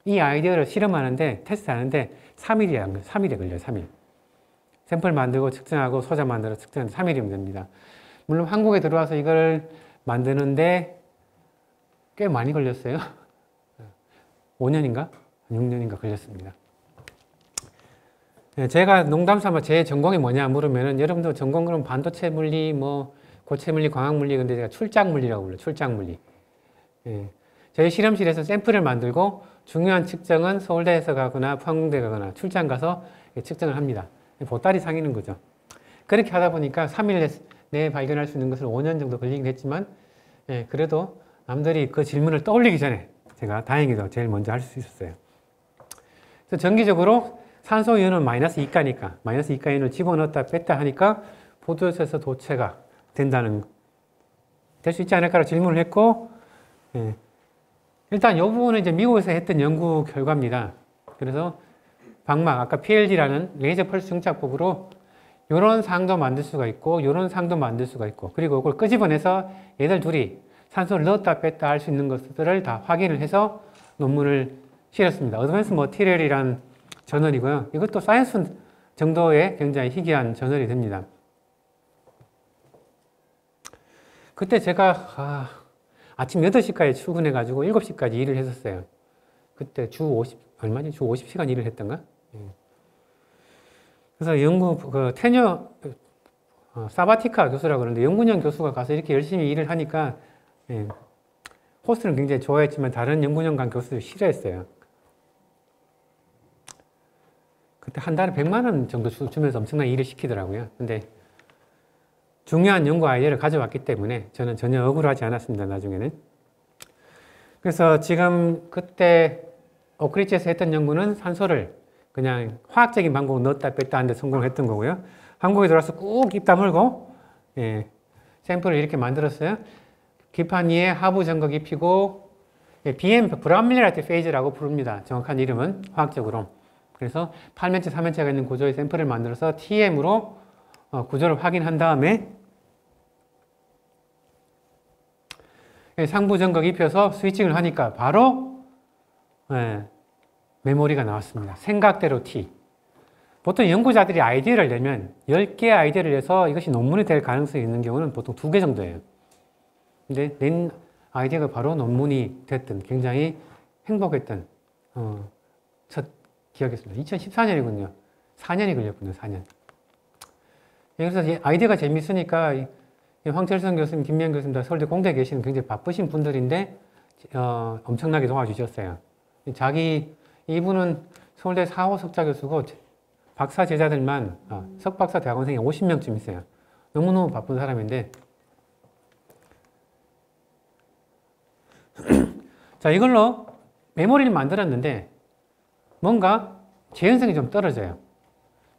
이 아이디어를 실험하는데, 테스트하는데 3일에 걸려요. 3일. 샘플 만들고 측정하고 소자 만들어 측정하는데 3일이면 됩니다. 물론 한국에 들어와서 이걸 만드는데 꽤 많이 걸렸어요. 5년인가? 6년인가 걸렸습니다. 제가 농담삼아 제 전공이 뭐냐 물으면은, 여러분도 전공 그러면 반도체 물리, 뭐 고체 물리, 광학 물리, 근데 제가 출장 물리라고 불러요. 출장 물리. 저희 실험실에서 샘플을 만들고 중요한 측정은 서울대에서 가거나 포항공대 가거나 출장 가서 측정을 합니다. 보따리 상이는 거죠. 그렇게 하다 보니까 3일 내에 발견할 수 있는 것을 5년 정도 걸리긴 했지만, 그래도 남들이 그 질문을 떠올리기 전에 제가 다행히도 제일 먼저 할 수 있었어요. 그래서 정기적으로 산소 이온은 마이너스 2가니까 마이너스 2가 이온을 집어넣었다 뺐다 하니까 포도에서 도체가 된다는 될 수 있지 않을까라고 질문을 했고, 예. 일단 이 부분은 이제 미국에서 했던 연구 결과입니다. 그래서 방막, 아까 PLD라는 레이저 펄스 증착법으로 이런 상도 만들 수가 있고, 이런 상도 만들 수가 있고, 그리고 그걸 끄집어내서 얘들 둘이 산소를 넣었다 뺐다 할 수 있는 것들을 다 확인을 해서 논문을 실었습니다. 어드밴스 머티리얼이라는 저널이고요. 이것도 사이언스 정도의 굉장히 희귀한 저널이 됩니다. 그때 제가 아침 8시까지 출근해가지고 7시까지 일을 했었어요. 그때 주 50시간 일을 했던가? 그래서 연구, 테녀, 사바티카 교수라고 그러는데, 연구년 교수가 가서 이렇게 열심히 일을 하니까, 호스트는 굉장히 좋아했지만, 다른 연구년 간 교수들이 싫어했어요. 그때 한 달에 100만 원 정도 주면서 엄청난 일을 시키더라고요. 근데, 중요한 연구 아이디어를 가져왔기 때문에, 저는 전혀 억울하지 않았습니다, 나중에는. 그래서 지금, 그때, 오크리지에서 했던 연구는 산소를 그냥 화학적인 방법으로 넣었다 뺐다 하는데 성공했던 거고요. 한국에 들어와서 꾹 입 다물고, 샘플을 이렇게 만들었어요. 기판 위에 하부 점각 입히고, BM, 브라운밀라이트 페이즈라고 부릅니다. 정확한 이름은, 화학적으로. 그래서 8면체, 3면체가 있는 구조의 샘플을 만들어서 TM으로 구조를 확인한 다음에, 상부 점각 입혀서 스위칭을 하니까 바로, 메모리가 나왔습니다. 생각대로 T. 보통 연구자들이 아이디어를 내면 10개의 아이디어를 내서 이것이 논문이 될 가능성이 있는 경우는 보통 2개 정도예요. 근데 낸 아이디어가 바로 논문이 됐던 굉장히 행복했던 첫 기억이었습니다. 2014년이군요. 4년이 걸렸군요. 4년. 그래서 아이디어가 재밌으니까 황철성 교수님, 김명 교수님 다 서울대 공대에 계시는 굉장히 바쁘신 분들인데 엄청나게 도와주셨어요. 이분은 서울대 4호 석좌 교수고 박사 제자들만 석박사 대학원생이 50명쯤 있어요. 너무너무 바쁜 사람인데 자, 이걸로 메모리를 만들었는데 뭔가 재현성이 좀 떨어져요.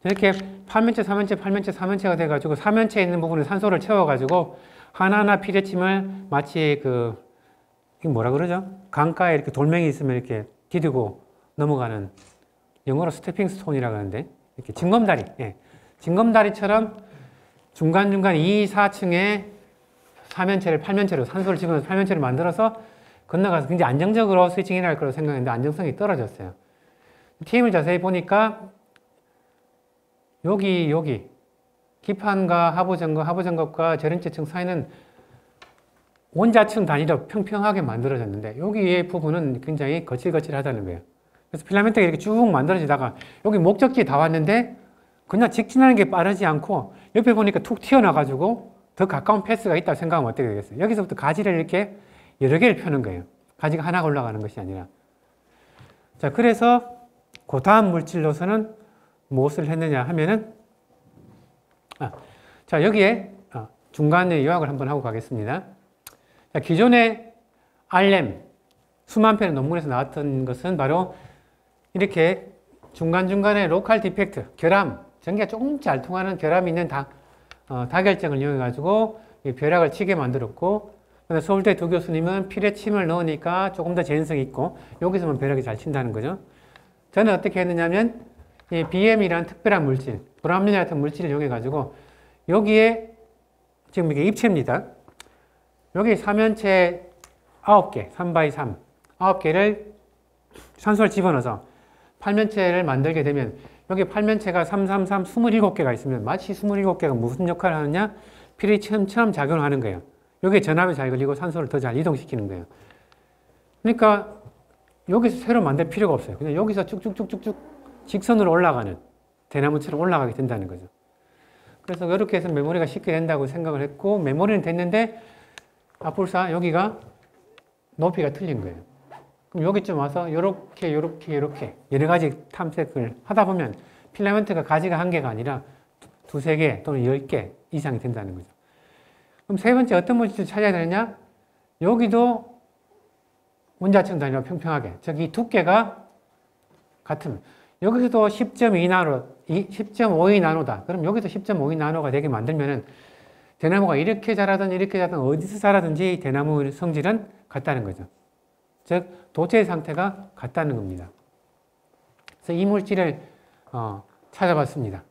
이렇게 8면체, 3면체, 8면체, 4면체가 돼가지고 4면체에 있는 부분에 산소를 채워가지고 하나하나 피레침을 마치 이게 뭐라 그러죠? 강가에 이렇게 돌멩이 있으면 이렇게 디디고 넘어가는, 영어로 스태핑 스톤이라고 하는데, 이렇게 징검다리, 징검다리처럼 중간중간 2, 4층에 4면체를 8면체로, 산소를 집어넣어서 8면체를 만들어서 건너가서 굉장히 안정적으로 스위칭이 할 거라고 생각했는데 안정성이 떨어졌어요. TM을 자세히 보니까 여기 기판과 하부점각과 저림체층 사이는 원자층 단위로 평평하게 만들어졌는데 여기의 부분은 굉장히 거칠거칠하다는 거예요. 그래서 필라멘트가 이렇게 쭉 만들어지다가 여기 목적지에 다 왔는데 그냥 직진하는 게 빠르지 않고 옆에 보니까 툭 튀어나와가지고 더 가까운 패스가 있다고 생각하면 어떻게 되겠어요? 여기서부터 가지를 이렇게 여러 개를 펴는 거예요. 가지가 하나가 올라가는 것이 아니라. 자, 그래서 그 다음 물질로서는 무엇을 했느냐 하면은 자, 여기에 중간에 요약을 한번 하고 가겠습니다. 자, 기존의 RLEM 수만 편의 논문에서 나왔던 것은 바로 이렇게 중간중간에 로컬 디펙트, 결함, 전기가 조금 잘 통하는 결함이 있는 다결정을 이용해 가지고 벼락을 치게 만들었고, 서울대 두 교수님은 피레침을 넣으니까 조금 더 재현성이 있고 여기서만 벼락이 잘 친다는 거죠. 저는 어떻게 했느냐면 이 BM이라는 특별한 물질, 브라운밀 같은 물질을 이용해 가지고 여기에 지금 이게 입체입니다. 여기 3면체 9개, 3x3 9개를 산소를 집어넣어서 8면체를 만들게 되면 여기 8면체가 3, 3, 3, 27개가 있으면 마치 27개가 무슨 역할을 하느냐? 피레침처럼 작용을 하는 거예요. 여기에 전압이 잘 걸리고 산소를 더 잘 이동시키는 거예요. 그러니까 여기서 새로 만들 필요가 없어요. 그냥 여기서 쭉쭉쭉쭉쭉 직선으로 올라가는 대나무처럼 올라가게 된다는 거죠. 그래서 이렇게 해서 메모리가 쉽게 된다고 생각을 했고 메모리는 됐는데 앞불사 여기가 높이가 틀린 거예요. 그럼 여기쯤 와서 이렇게 여러 가지 탐색을 하다 보면 필라멘트가 가지가 한 개가 아니라 두세 개 또는 10개 이상이 된다는 거죠. 그럼 세 번째 어떤 물질을 찾아야 되느냐? 여기도 원자층 단위로 평평하게, 즉 이 두께가 같으면 여기서도 10.2나노, 10.52나노다. 그럼 여기서 10.52나노가 되게 만들면은 대나무가 이렇게 자라든 이렇게 자라든 어디서 자라든지 대나무의 성질은 같다는 거죠. 즉 도체의 상태가 같다는 겁니다. 그래서 이 물질을 찾아봤습니다.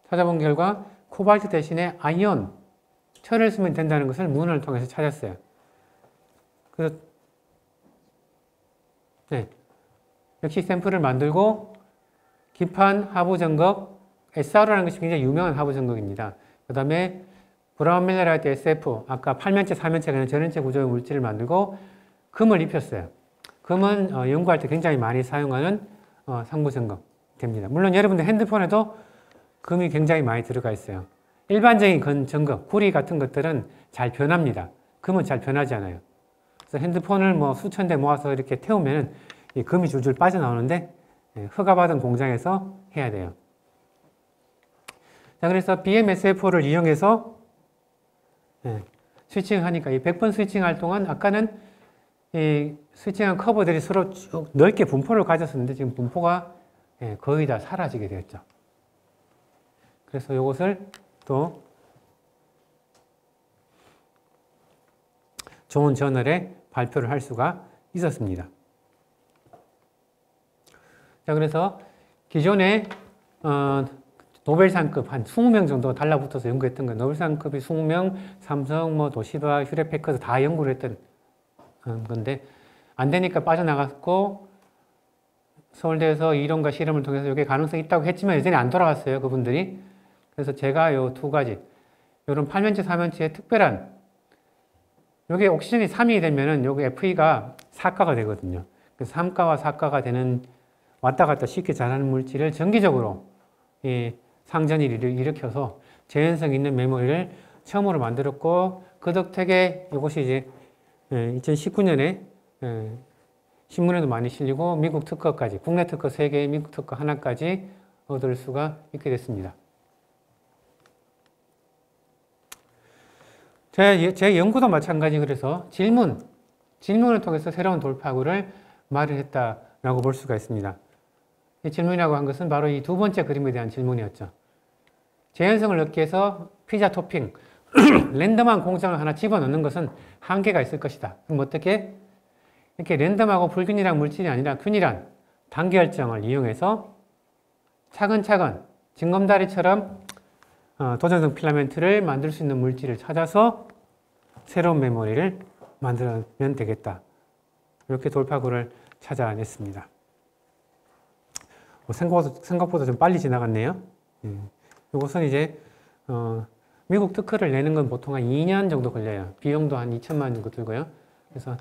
찾아본 결과 코발트 대신에 아이온, 철을 쓰면 된다는 것을 문헌을 통해서 찾았어요. 그래서 네, 역시 샘플을 만들고 기판 하부 전극 SRO라는 것이 굉장히 유명한 하부 전극입니다. 그 다음에 브라운 밀러라이트 SF, 아까 8면체, 4면체가 아니라 전원체 구조의 물질을 만들고 금을 입혔어요. 금은 연구할 때 굉장히 많이 사용하는 상부 전극입니다. 물론 여러분들 핸드폰에도 금이 굉장히 많이 들어가 있어요. 일반적인 전극, 구리 같은 것들은 잘 변합니다. 금은 잘 변하지 않아요. 그래서 핸드폰을 뭐 수천 대 모아서 이렇게 태우면 이 금이 줄줄 빠져나오는데 허가받은 공장에서 해야 돼요. 자, 그래서 BMSFO를 이용해서 스위칭을 하니까 이 100번 스위칭할 동안 아까는 이 스위칭한 커브들이 서로 쭉 넓게 분포를 가졌었는데 지금 분포가 거의 다 사라지게 되었죠. 그래서 이것을 또 좋은 저널에 발표를 할 수가 있었습니다. 자, 그래서 기존에 노벨상급 한 20명 정도 달라붙어서 연구했던 거, 노벨상급이 20명, 삼성, 뭐 도시바, 휴레패커드 다 연구를 했던 건데 안 되니까 빠져나갔고 서울대에서 이론과 실험을 통해서 이게 가능성이 있다고 했지만 여전히 안 돌아갔어요, 그분들이. 그래서 제가 요 두 가지, 요런 8면체, 4면체의 특별한 요게 옥시전이 3이 되면은 요게 FE가 4가가 되거든요. 그래서 3가와 4가가 되는 왔다 갔다 쉽게 자라는 물질을 정기적으로 이 상전일을 일으켜서 재현성 있는 메모리를 처음으로 만들었고 그 덕택에 이것이 이제 2019년에 신문에도 많이 실리고 미국 특허까지, 국내 특허 3개, 미국 특허 하나까지 얻을 수가 있게 됐습니다. 제 연구도 마찬가지. 그래서 질문을 통해서 새로운 돌파구를 마련했다라고 볼 수가 있습니다. 이 질문이라고 한 것은 바로 이 두 번째 그림에 대한 질문이었죠. 재현성을 얻기 위해서 피자 토핑, 랜덤한 공정을 하나 집어넣는 것은 한계가 있을 것이다. 그럼 어떻게? 이렇게 랜덤하고 불균일한 물질이 아니라 균일한 단계혈정을 이용해서 차근차근 징검다리처럼 도전성 필라멘트를 만들 수 있는 물질을 찾아서 새로운 메모리를 만들면 되겠다. 이렇게 돌파구를 찾아냈습니다. 생각보다 좀 빨리 지나갔네요. 이것은 이제 미국 특허를 내는 건 보통 한 2년 정도 걸려요. 비용도 한 2천만 원 정도 들고요. 그래서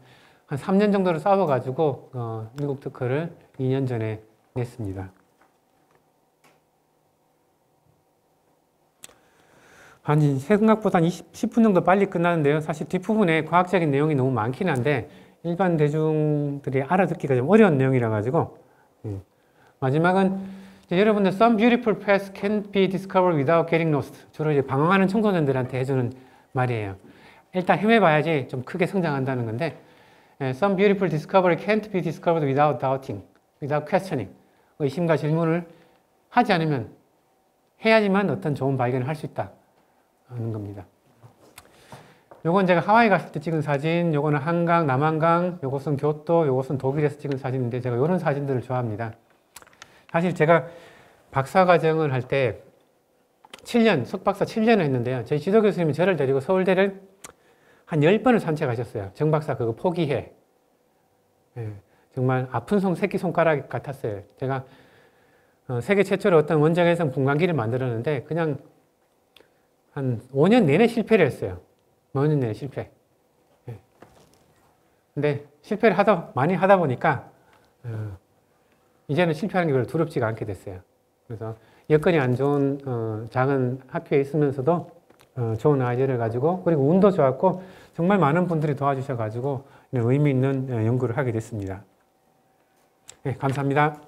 한 3년 정도를 싸워가지고 미국 특허를 2년 전에 냈습니다. 생각보다 한 10분 정도 빨리 끝나는데요. 사실 뒷부분에 과학적인 내용이 너무 많긴 한데 일반 대중들이 알아듣기가 좀 어려운 내용이라 가지고 마지막은 여러분들 Some beautiful paths can't be discovered without getting lost. 주로 이제 방황하는 청소년들한테 해주는 말이에요. 일단 헤매봐야지 좀 크게 성장한다는 건데 Some beautiful discovery can't be discovered without doubting, without questioning. 의심과 질문을 하지 않으면 해야지만 어떤 좋은 발견을 할 수 있다 하는 겁니다. 요건 제가 하와이 갔을 때 찍은 사진, 요거는 한강, 남한강, 요것은 교토, 요것은 독일에서 찍은 사진인데 제가 이런 사진들을 좋아합니다. 사실 제가 박사과정을 할 때 7년, 석박사 7년을 했는데요. 저희 지도 교수님이 저를 데리고 서울대를 한 10번을 산책하셨어요. 정박사 그거 포기해. 정말 아픈 새끼손가락 같았어요. 제가 세계 최초로 어떤 원자외선 분광기를 만들었는데 그냥 한 5년 내내 실패를 했어요. 5년 내내 실패. 근데 실패를 많이 하다 보니까 이제는 실패하는 게 별로 두렵지가 않게 됐어요. 그래서 여건이 안 좋은 작은 학교에 있으면서도 좋은 아이디어를 가지고 그리고 운도 좋았고 정말 많은 분들이 도와주셔가지고 의미 있는 연구를 하게 됐습니다. 네, 감사합니다.